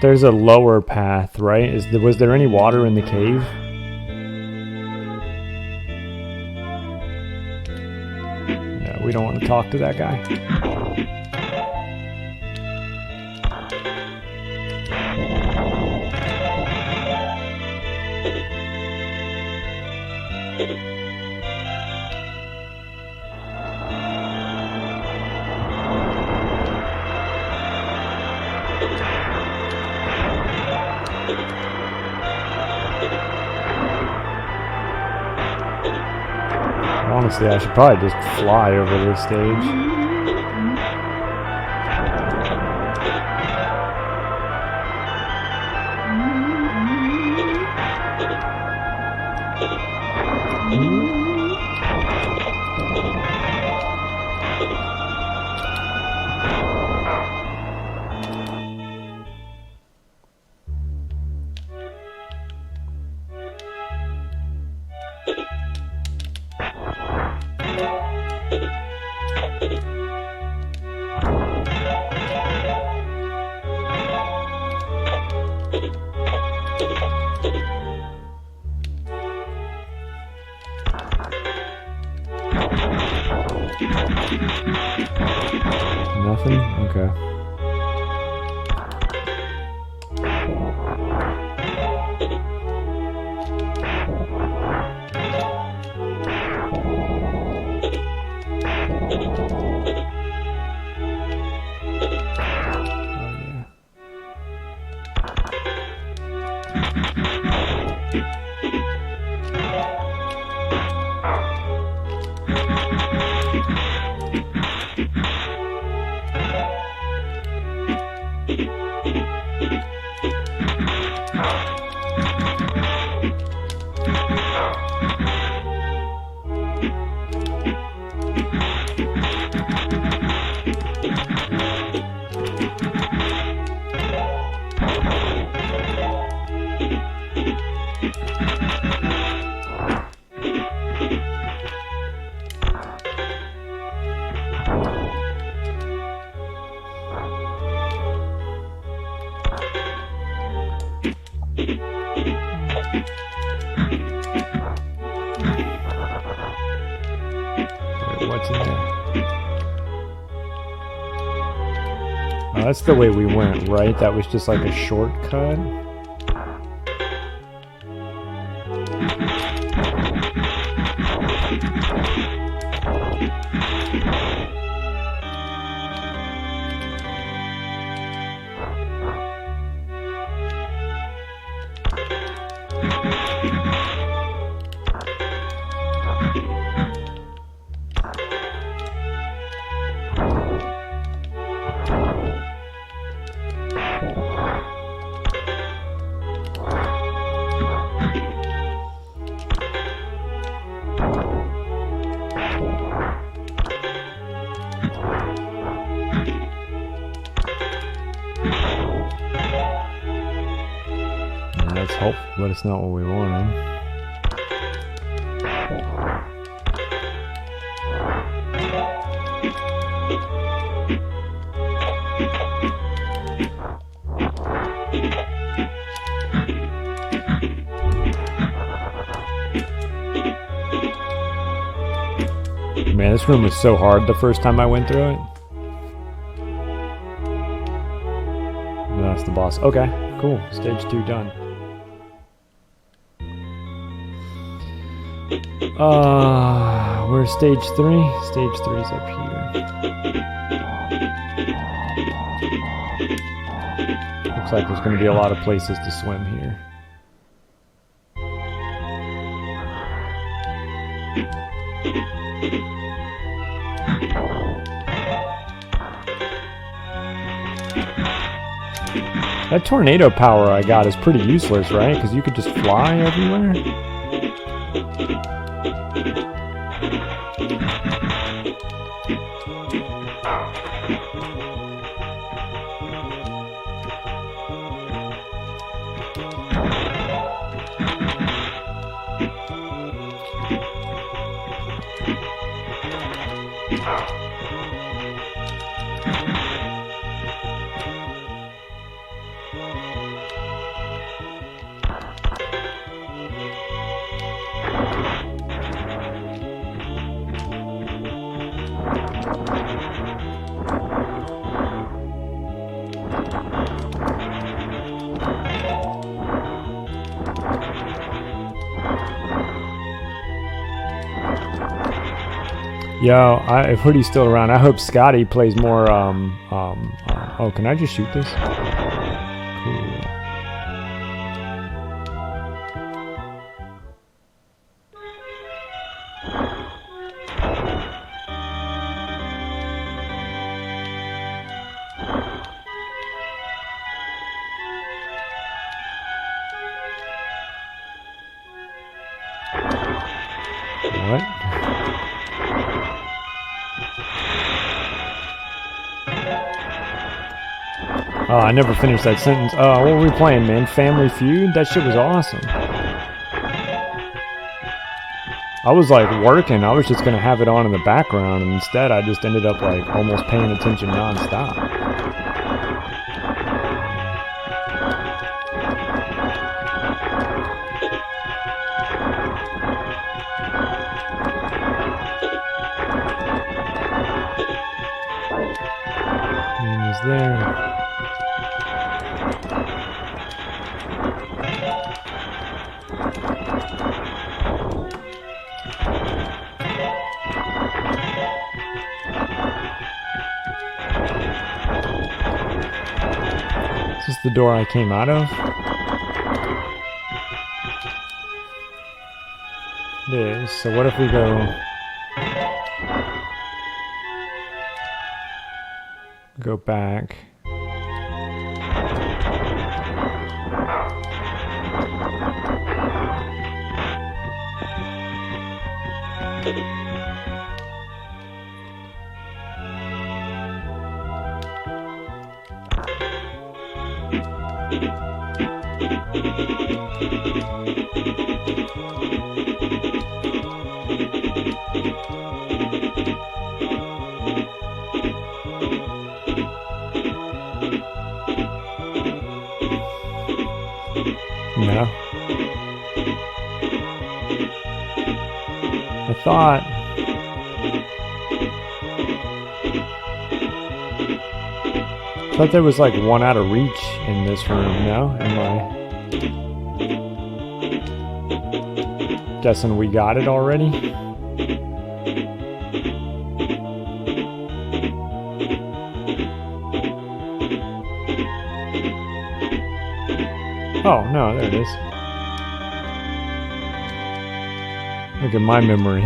There's a lower path, right? Was there any water in the cave? No, we don't want to talk to that guy. Honestly, I should probably just fly over this stage. Nothing? Okay. What's in there? Oh, that's the way we went, right? That was just like a shortcut. Oh, but it's not what we wanted. Man, this room was so hard the first time I went through it. That's the boss. Okay, cool. Stage 2 done. Where's stage 3? Stage 3's up here. Looks like there's going to be a lot of places to swim here. That tornado power I got is pretty useless, right? Because you could just fly everywhere. Yo, if Hoodie's still around, I hope Scotty plays more, oh, can I just shoot this? Cool. What? Oh, I never finished that sentence. What were we playing, man? Family Feud? That shit was awesome. I was like working. I was just gonna have it on in the background, and instead I just ended up like almost paying attention non-stop. He was there. Is this the door I came out of? It is. So what if we go back? No. I thought there was like one out of reach in this room, no? Am I guessing we got it already? Oh, no, there it is. Look at my memory.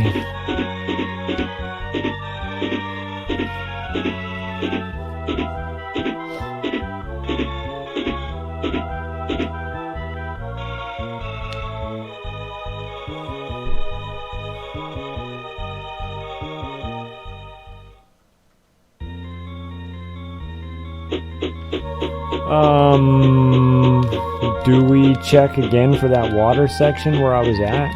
Do we check again for that water section where I was at?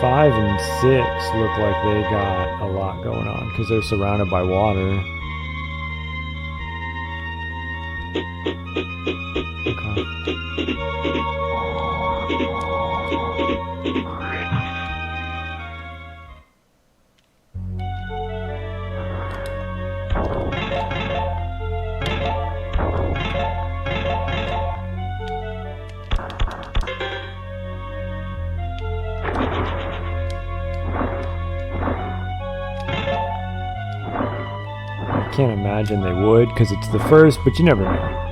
Five and 6 look like they got a lot going on because they're surrounded by water. I can't imagine they would because it's the first, but you never know.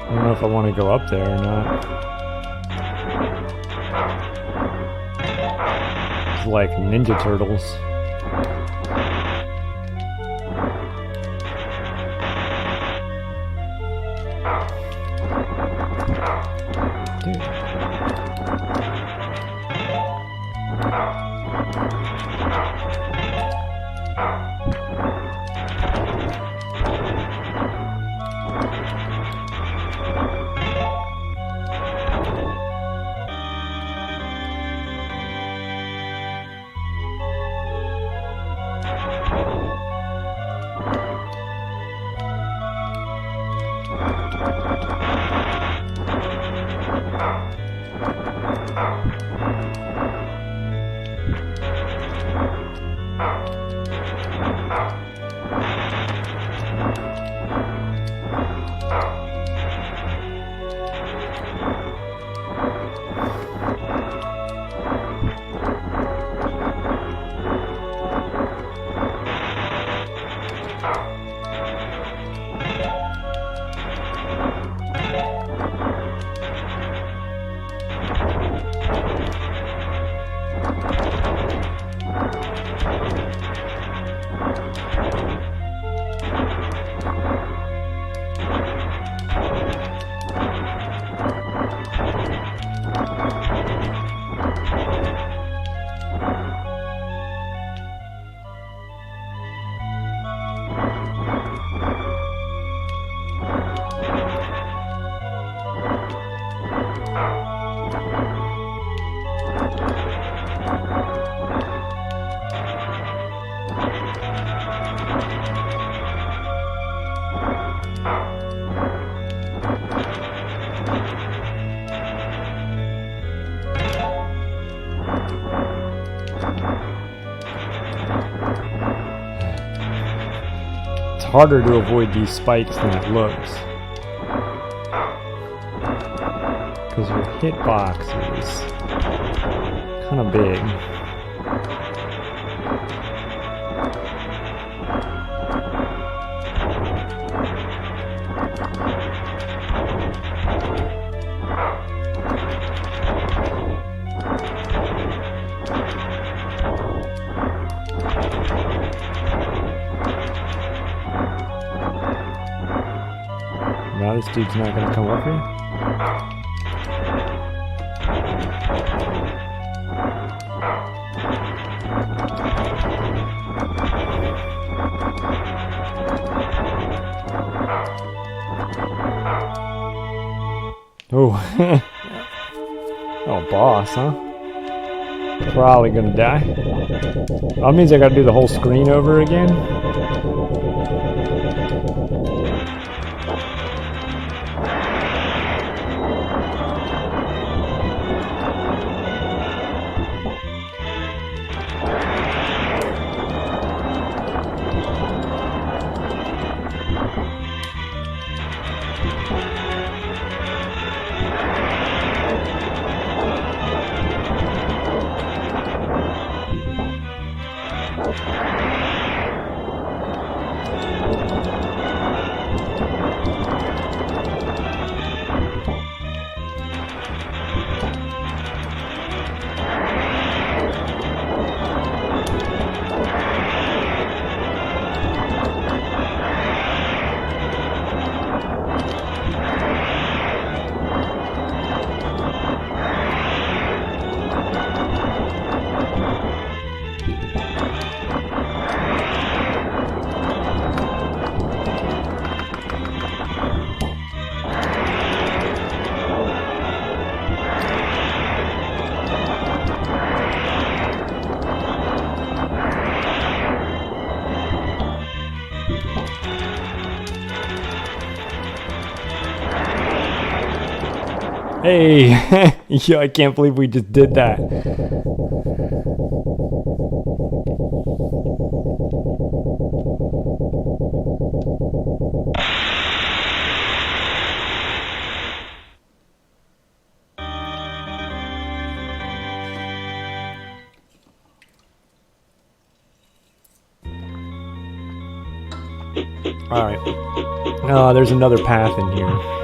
I don't know if I want to go up there or not. It's like Ninja Turtles. Harder to avoid these spikes than it looks, because your hitbox is kind of big. Now this dude's not gonna come up here? Oh. Oh, boss, huh? Probably gonna die. That means I gotta do the whole screen over again. Hey, yo, I can't believe we just did that. All right. Oh, there's another path in here.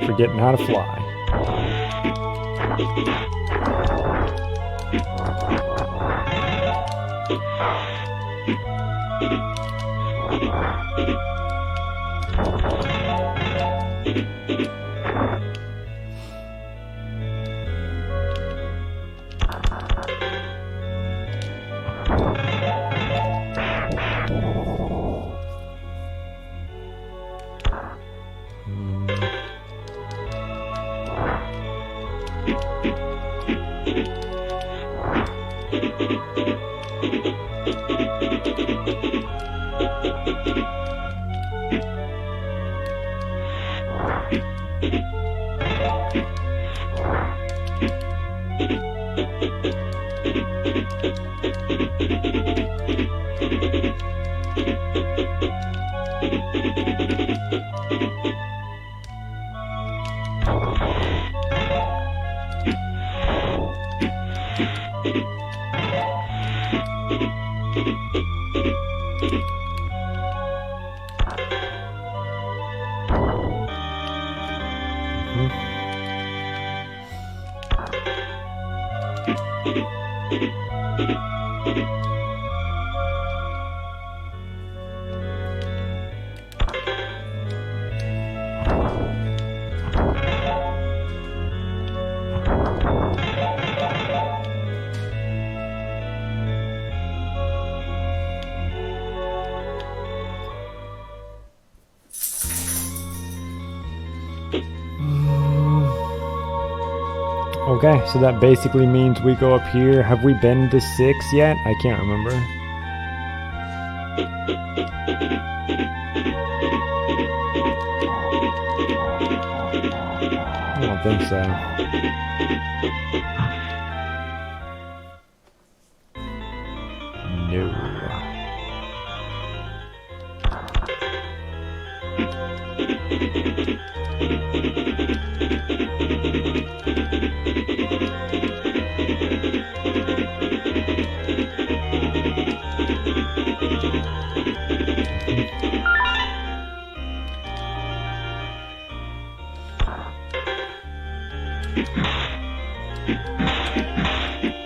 Forgetting how to fly. Okay, so that basically means we go up here. Have we been to 6 yet? I can't remember. I don't think so. No.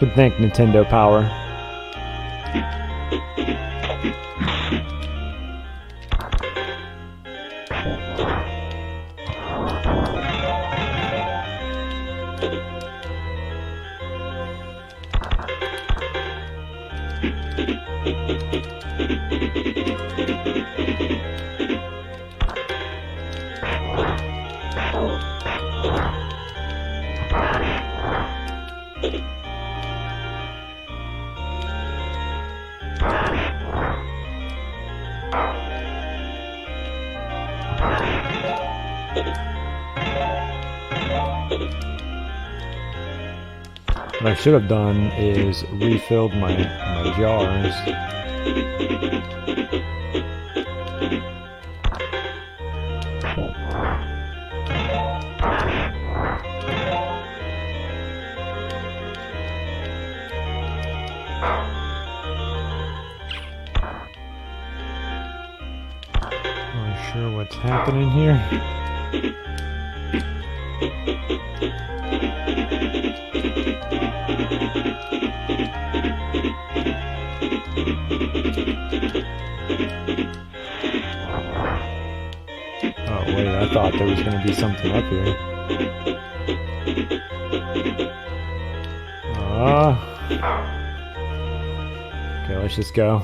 Would thank Nintendo Power. What I should have done is refilled my jars. Not sure what's happening here. Oh wait, I thought there was going to be something up here. Okay, let's just go.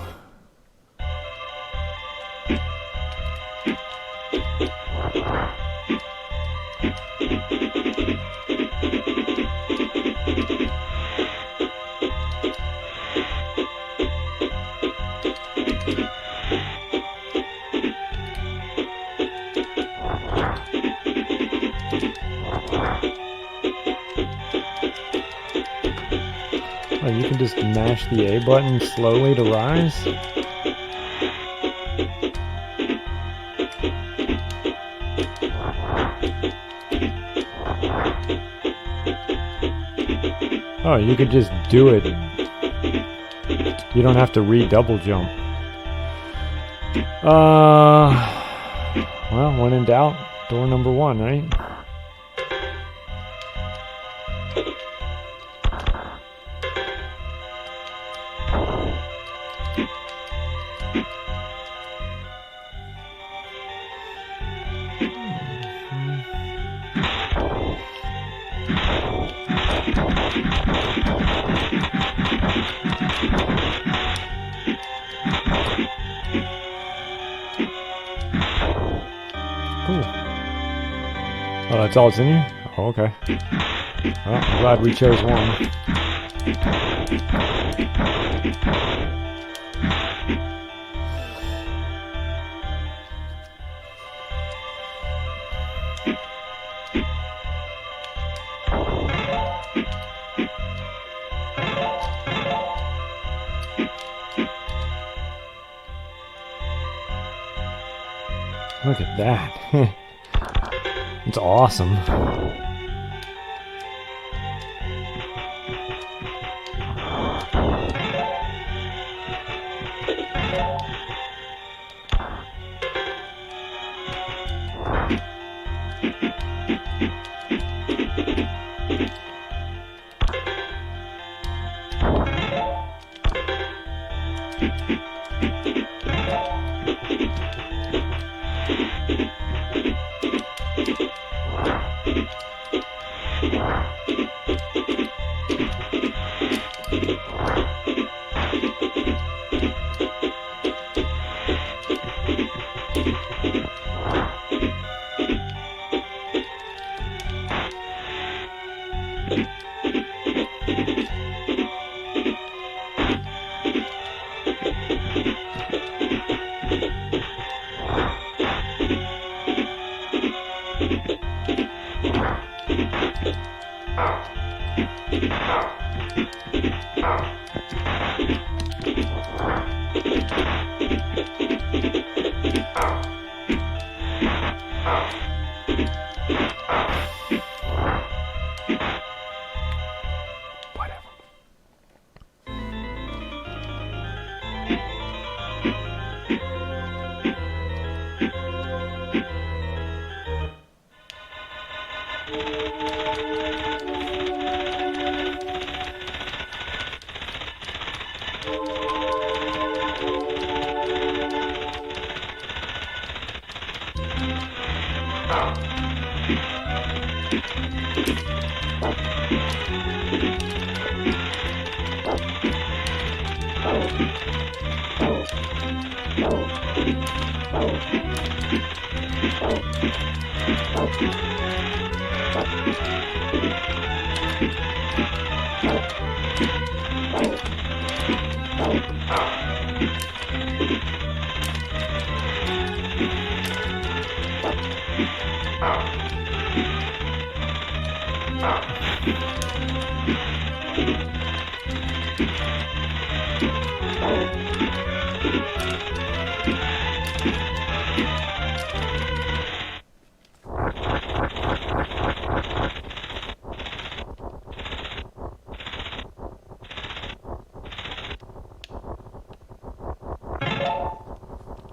Oh, you can just mash the A button slowly to rise? Oh, you could just do it. You don't have to re-double jump. Well, when in doubt, door number 1, right? Cool. Oh, that's all it's in here? Oh, okay. Well, I'm glad we chose one. Look at that. It's awesome.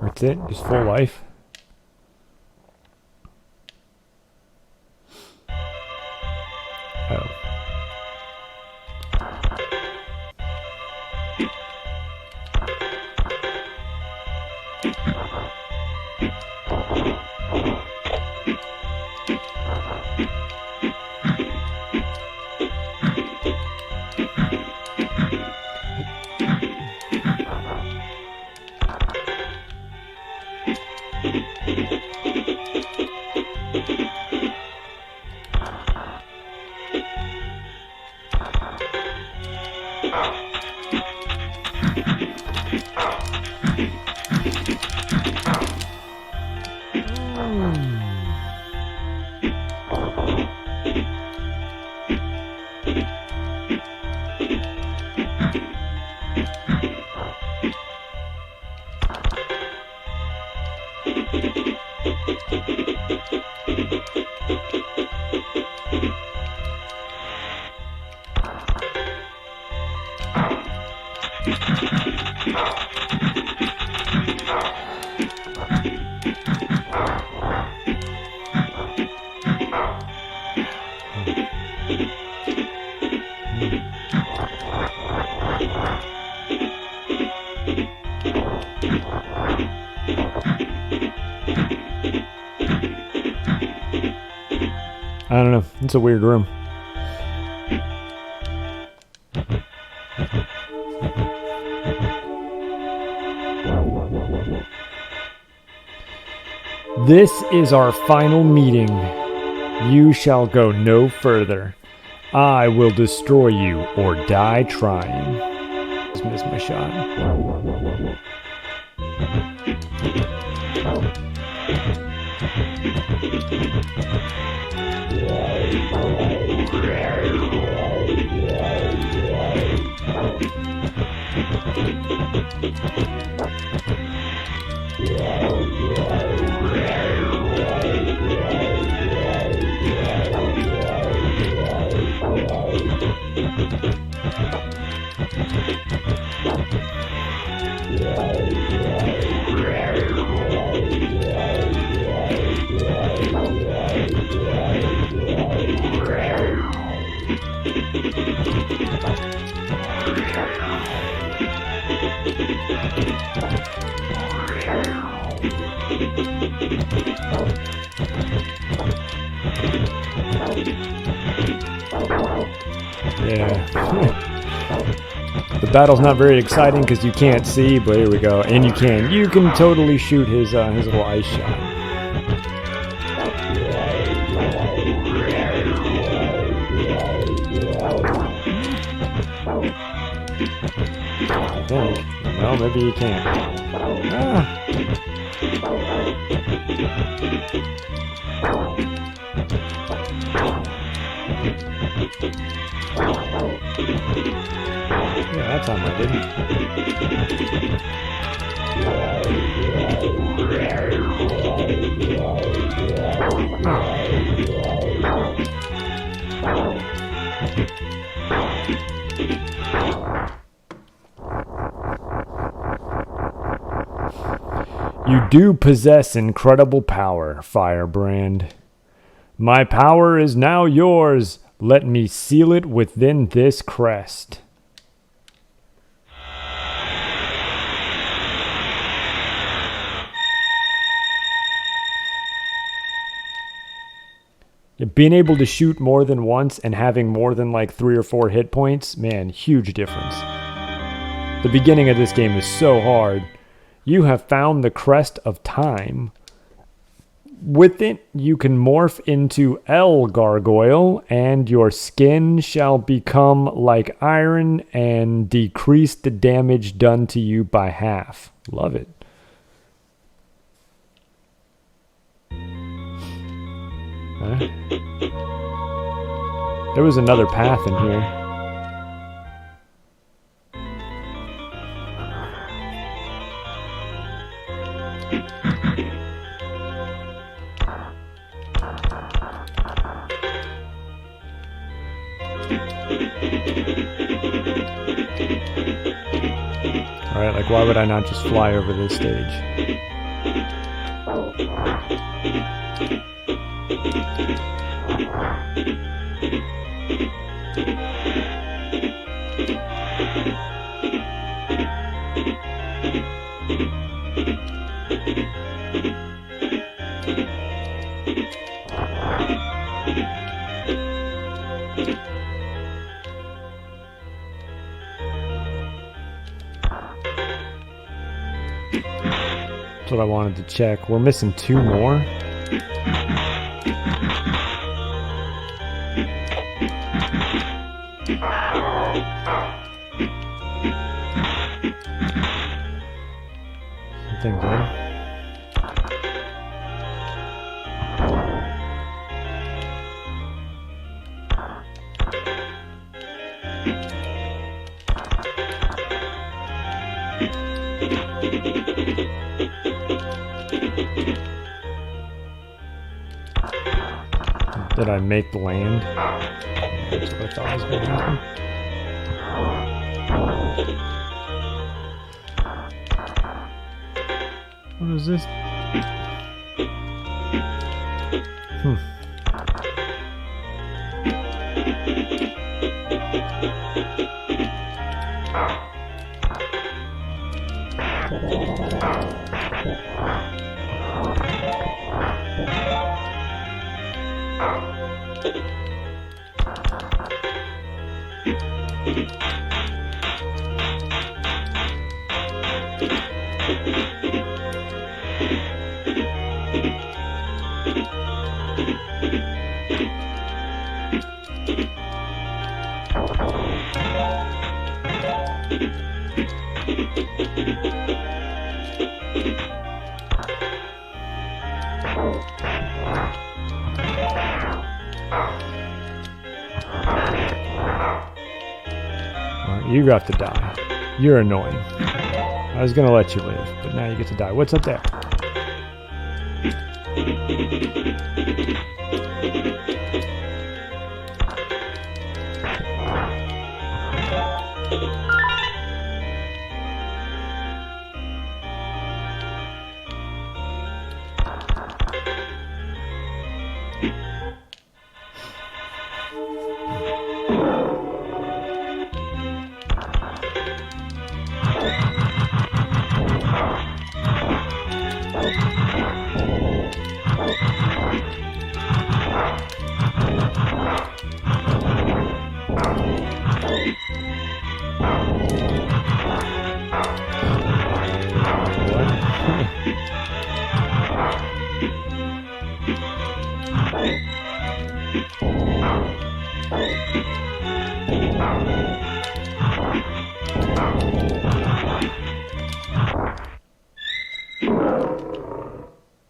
That's it? Just full life? Oh. I don't know. It's a weird room. This is our final meeting. You shall go no further. I will destroy you or die trying. Just missed my shot. Yeah. The battle's not very exciting because you can't see, but here we go. And you can totally shoot his little ice shot. I think. Well, maybe you can't. Ah. Yeah, that time I didn't. You do possess incredible power, Firebrand. My power is now yours. Let me seal it within this crest. Being able to shoot more than once and having more than like 3 or 4 hit points, man, huge difference. The beginning of this game is so hard. You have found the Crest of Time. With it, you can morph into L Gargoyle, and your skin shall become like iron and decrease the damage done to you by half. Love it. Huh? There was another path in here. Alright, like why would I not just fly over this stage? That's what I wanted to check. We're missing 2 more. Thing good. Did I make land? That's what I thought was going to happen. What is this? You have to die. You're annoying. I was gonna let you live, but now you get to die. What's up there?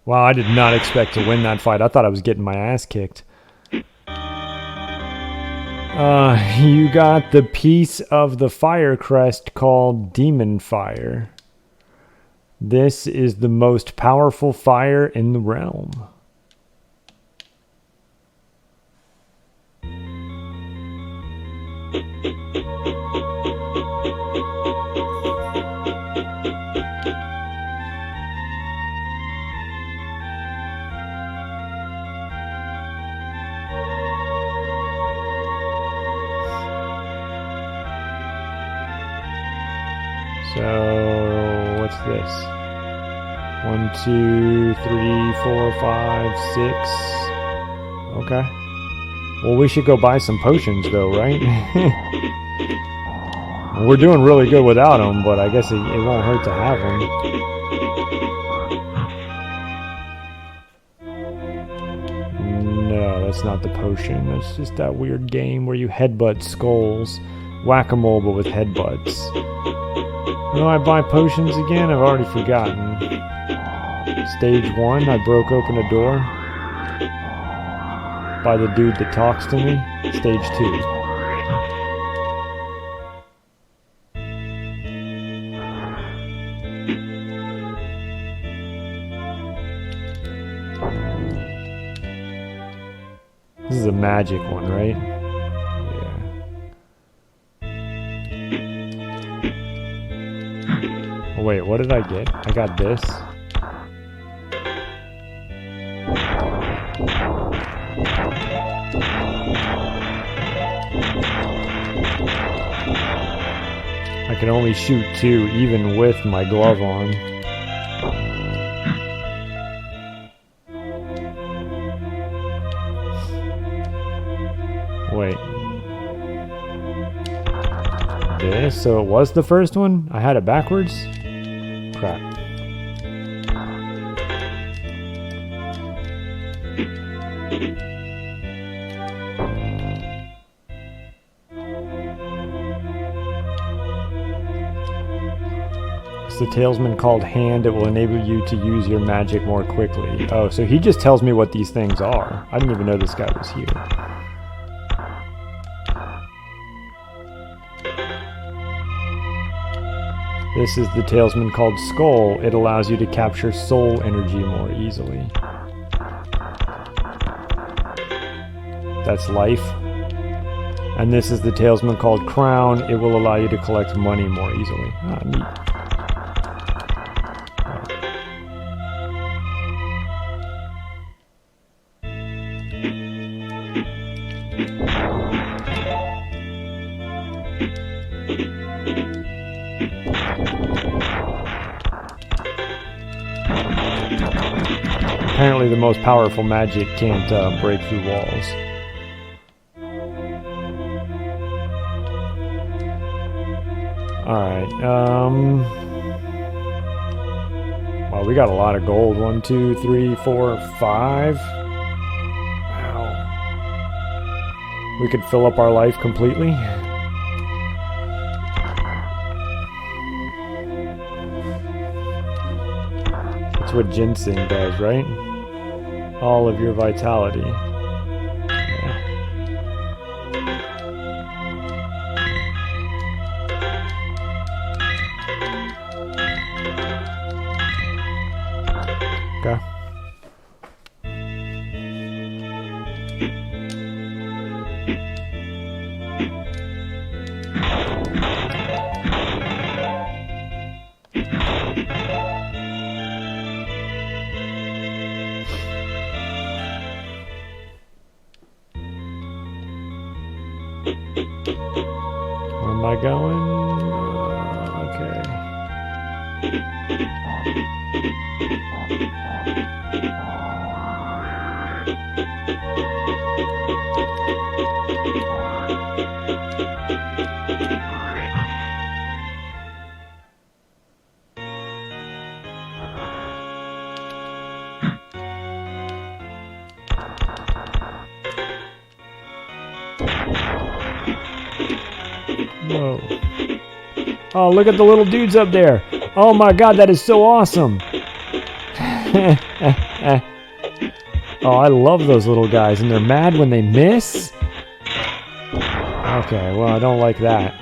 Wow, I did not expect to win that fight. I thought I was getting my ass kicked. You got the piece of the fire crest called Demon Fire. This is the most powerful fire in the realm. So, what's this? 1, 2, 3, 4, 5, 6. Okay. Well, we should go buy some potions, though, right? We're doing really good without them, but I guess it won't hurt to have them. No, that's not the potion. That's just that weird game where you headbutt skulls. Whack-a-mole, but with headbutts. Do I buy potions again? I've already forgotten. Stage 1, I broke open a door. By the dude that talks to me. Stage 2. This is a magic one, right? Oh, wait, what did I get? I got this. I can only shoot 2 even with my glove on. Wait. This? So it was the first one? I had it backwards? Crap. the talisman called Hand. It will enable you to use your magic more quickly. Oh, so he just tells me what these things are. I didn't even know this guy was here. This is the talisman called Skull. It allows you to capture soul energy more easily. That's life. And this is the talisman called Crown. It will allow you to collect money more easily. Ah, neat. Apparently the most powerful magic can't break through walls. Alright, well, we got a lot of gold. 1, 2, 3, 4, 5. Wow. We could fill up our life completely. That's what ginseng does, right? All of your vitality. Okay. Where am I going? Okay. Whoa. Oh, look at the little dudes up there. Oh my god, that is so awesome. Oh, I love those little guys, and they're mad when they miss? Okay, well, I don't like that.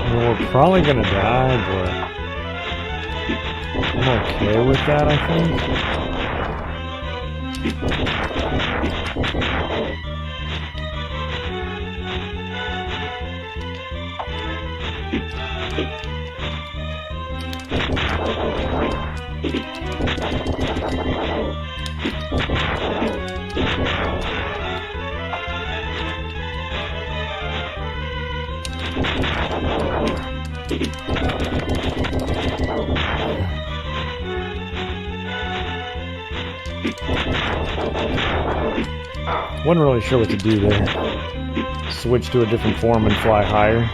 Well, we're probably gonna die, but I'm okay with that, I think. Wasn't really sure what to do there. Switch to a different form and fly higher.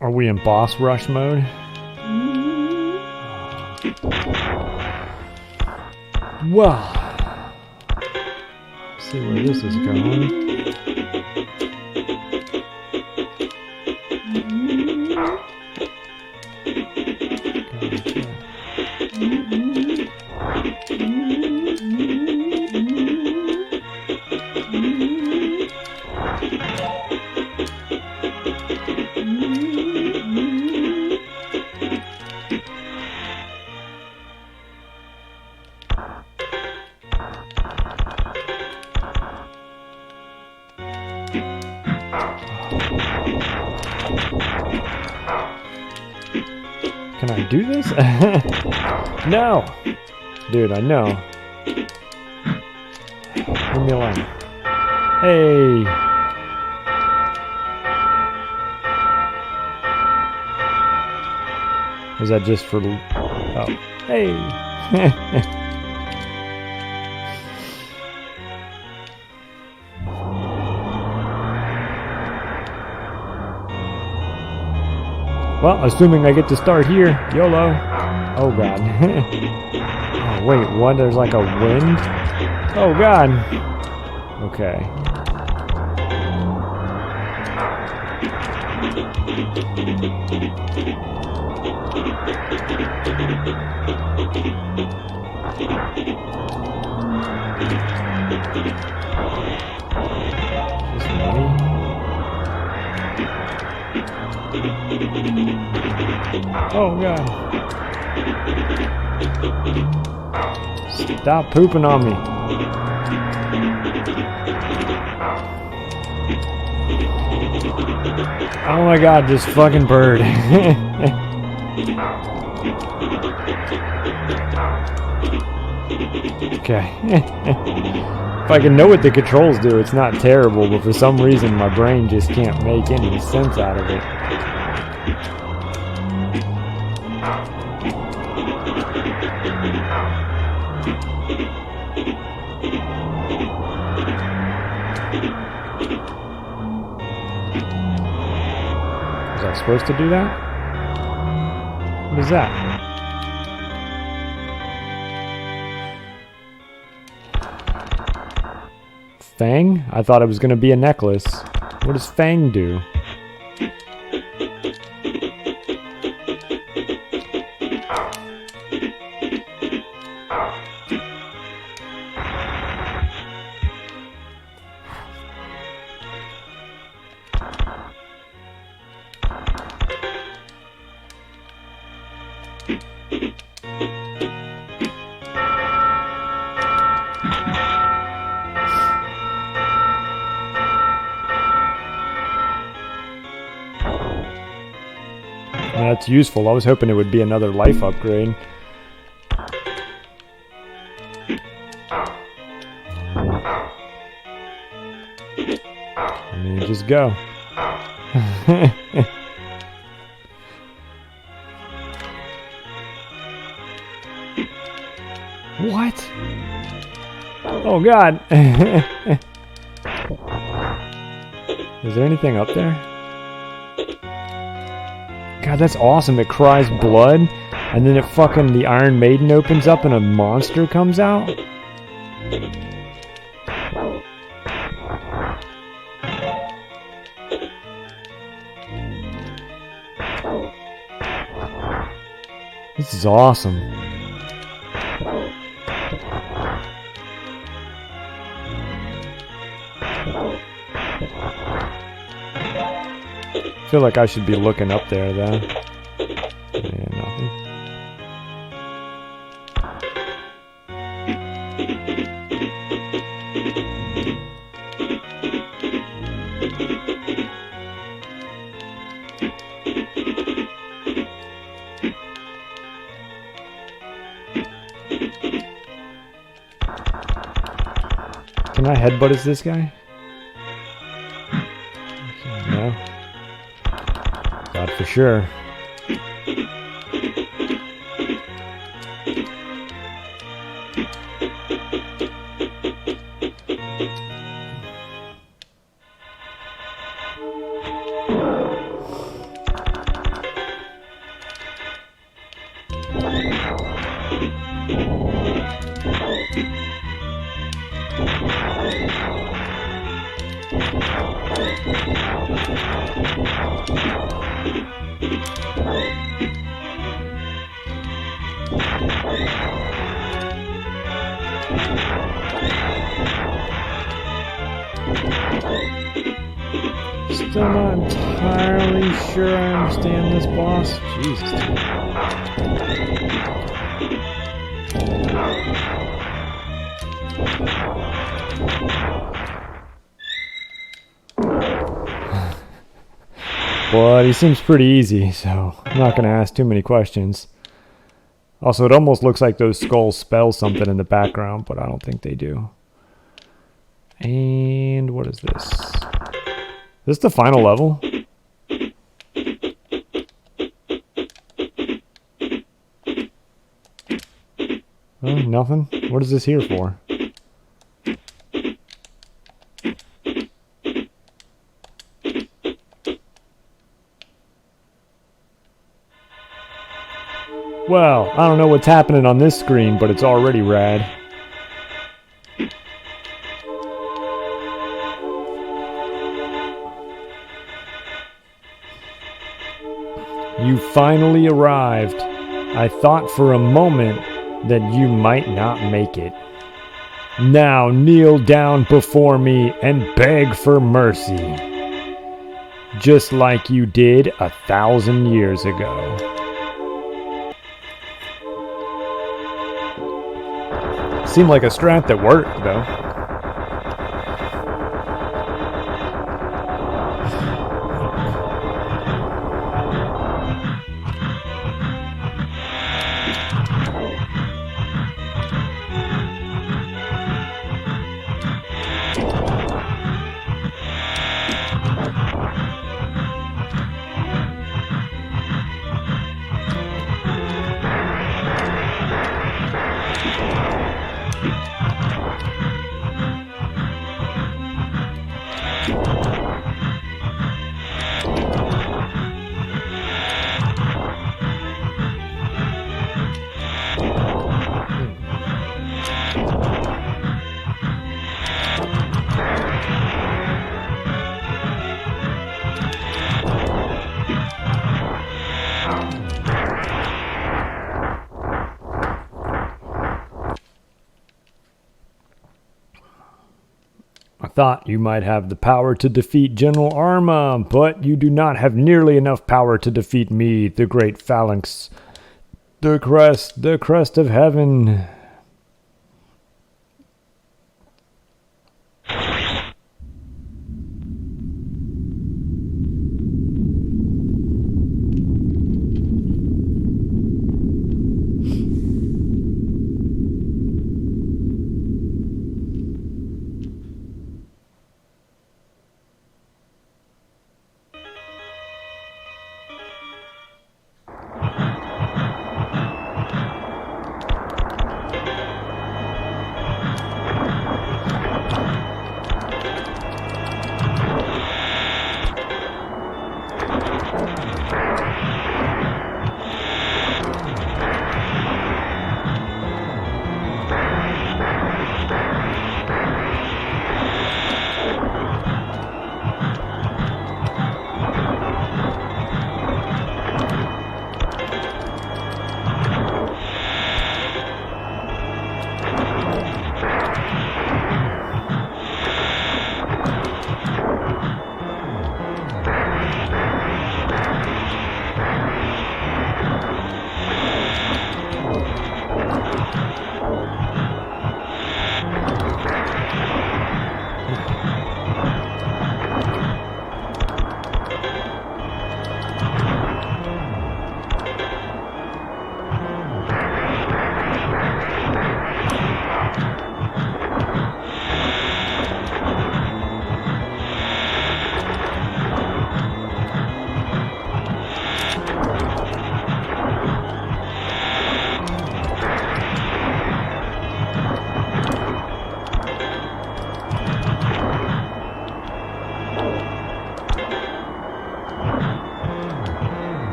Are we in boss rush mode? Well, let's see where this is going. I do this? No! Dude, I know. Leave me alone. Hey! Was that just for... Oh. Hey! Well, assuming I get to start here, YOLO. Oh god. Oh, wait, what? There's like a wind? Oh god. Okay. Just money? Oh god. Stop pooping on me. Oh my god, this fucking bird. Okay. If I can know what the controls do, it's not terrible, but for some reason my brain just can't make any sense out of it. Was I supposed to do that? What is that? Fang? I thought it was going to be a necklace. What does Fang do? That's useful. I was hoping it would be another life upgrade. I mean, just go. What? Oh god. Is there anything up there? God, that's awesome. It cries blood, and then the Iron Maiden opens up and a monster comes out. This is awesome. I feel like I should be looking up there, though. Yeah, nothing. Can I headbutt this guy? No. Thought for sure. Still not entirely sure I understand this boss. Jesus. But he seems pretty easy, so I'm not going to ask too many questions. Also, it almost looks like those skulls spell something in the background, but I don't think they do. And what is this? Is this the final level? Oh, nothing? What is this here for? Well, I don't know what's happening on this screen, but it's already rad. You finally arrived. I thought for a moment that you might not make it. Now kneel down before me and beg for mercy. Just like you did 1,000 years ago. Seemed like a strat that worked, though. Thought you might have the power to defeat General Arma, but you do not have nearly enough power to defeat me, the great Phalanx. The crest of heaven.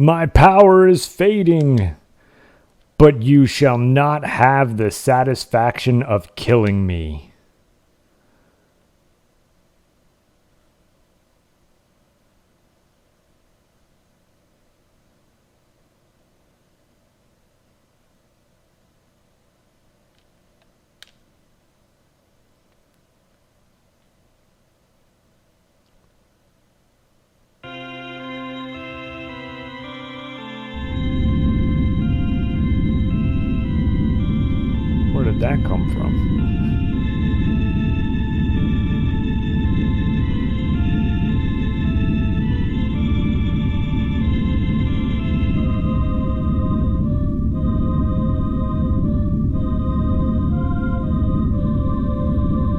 My power is fading, but you shall not have the satisfaction of killing me. Where did that come from?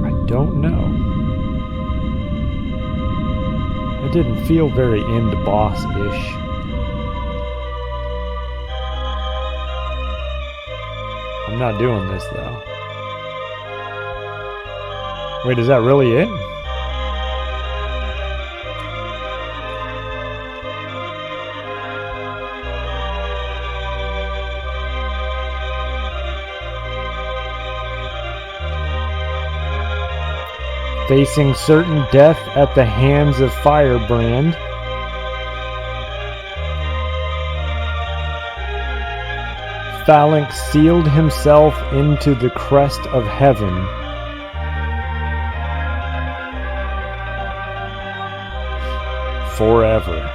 I don't know. It didn't feel very end boss-ish. I'm not doing this though. Wait, is that really it? Facing certain death at the hands of Firebrand. Phalanx sealed himself into the crest of heaven. Forever.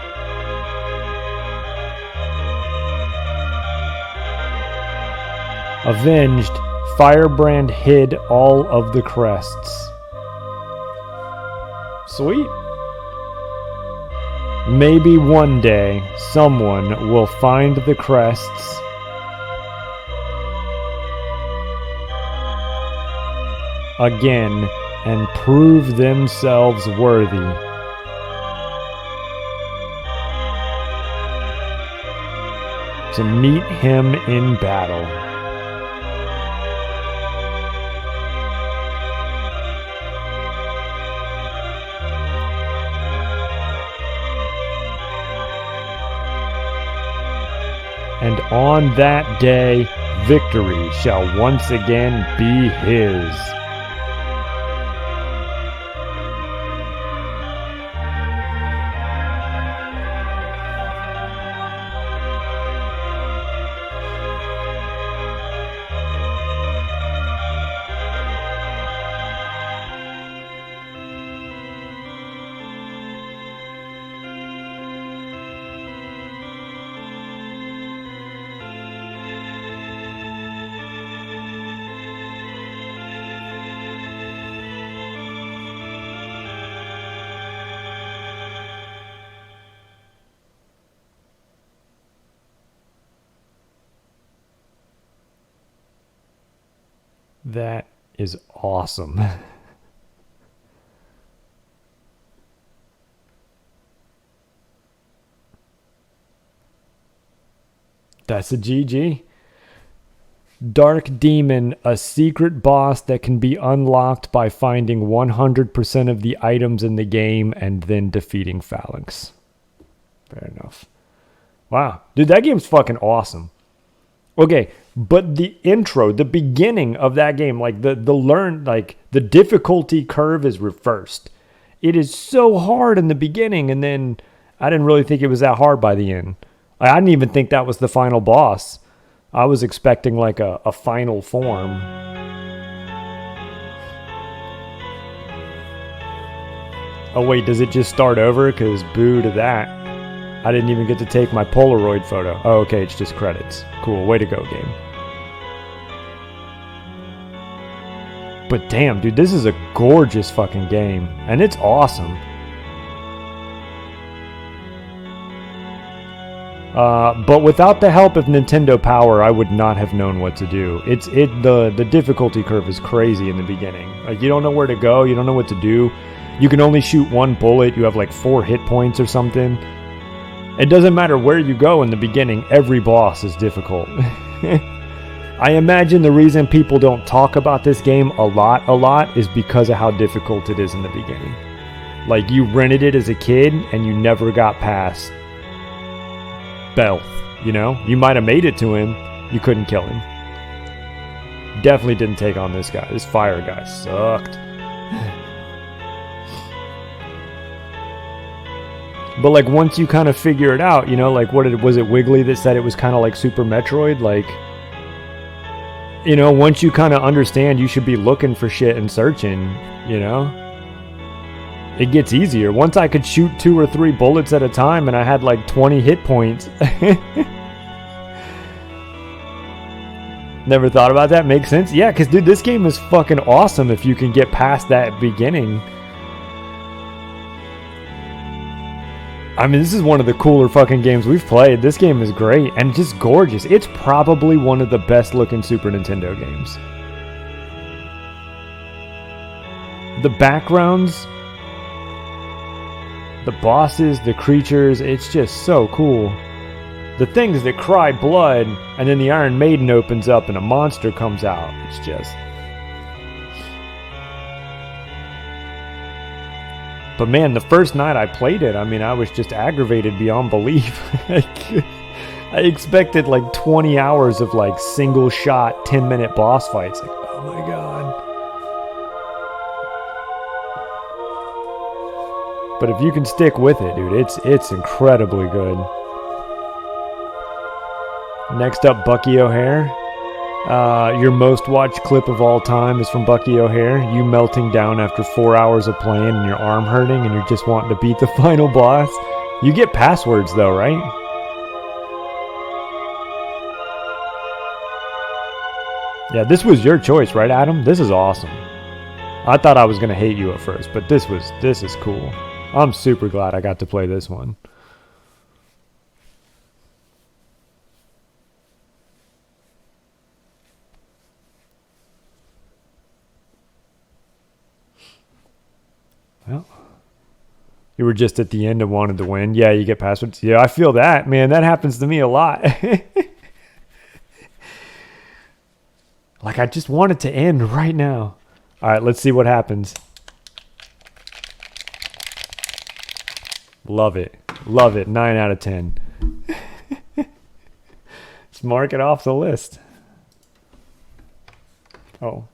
Avenged, Firebrand hid all of the crests. Sweet. Maybe one day someone will find the crests again and prove themselves worthy. To meet him in battle. And on that day, victory shall once again be his. That is awesome. That's a GG. Dark Demon, a secret boss that can be unlocked by finding 100% of the items in the game and then defeating Phalanx. Fair enough. Wow. Dude, that game's fucking awesome. Okay, but the intro, the beginning of that game, like the difficulty curve is reversed. It is so hard in the beginning, and then I didn't really think it was that hard by the end. I didn't even think that was the final boss. I was expecting like a final form. Oh wait, does it just start over? Because boo to that. I didn't even get to take my Polaroid photo. Oh, okay, it's just credits. Cool, way to go, game. But damn, dude, this is a gorgeous fucking game. And it's awesome. But without the help of Nintendo Power, I would not have known what to do. The difficulty curve is crazy in the beginning. Like, you don't know where to go, you don't know what to do. You can only shoot one bullet, you have like 4 hit points or something. It doesn't matter where you go in the beginning, every boss is difficult. I imagine the reason people don't talk about this game a lot is because of how difficult it is in the beginning. Like, you rented it as a kid and you never got past Belth, you know? You might have made it to him. You couldn't kill him. Definitely didn't take on this guy. This fire guy sucked. But like once you kind of figure it out, you know, like was it Wiggly that said it was kind of like Super Metroid? Like, you know, once you kind of understand you should be looking for shit and searching, you know, it gets easier. Once I could shoot 2 or 3 bullets at a time and I had like 20 hit points. Never thought about that. Makes sense. Yeah, because dude, this game is fucking awesome if you can get past that beginning. I mean, this is one of the cooler fucking games we've played. This game is great and just gorgeous. It's probably one of the best looking Super Nintendo games. The backgrounds, the bosses, the creatures, it's just so cool. The things that cry blood, and then the Iron Maiden opens up and a monster comes out. It's just... But man, the first night I played it, I mean, I was just aggravated beyond belief. I expected like 20 hours of like single shot, 10-minute boss fights. Like, oh my god. But if you can stick with it, dude, it's incredibly good. Next up, Bucky O'Hare. Your most watched clip of all time is from Bucky O'Hare. You melting down after 4 hours of playing and your arm hurting and you're just wanting to beat the final boss. You get passwords though, right? Yeah, this was your choice, right, Adam? This is awesome. I thought I was going to hate you at first, but this is cool. I'm super glad I got to play this one. Well, you were just at the end and wanted to win. Yeah, you get passwords. Yeah, I feel that, man. That happens to me a lot. Like, I just want it to end right now. All right, let's see what happens. Love it. Love it. 9 out of 10. Let's mark it off the list. Oh.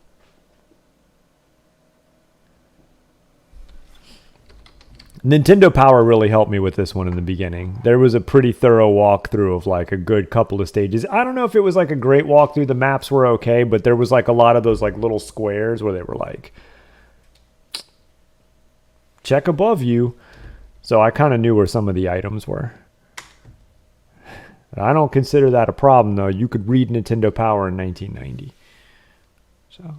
Nintendo Power really helped me with this one in the beginning. There was a pretty thorough walkthrough of like a good couple of stages. I don't know if it was like a great walkthrough. The maps were okay, but there was like a lot of those like little squares where they were like, check above you. So I kind of knew where some of the items were. I don't consider that a problem though. You could read Nintendo Power in 1990. So...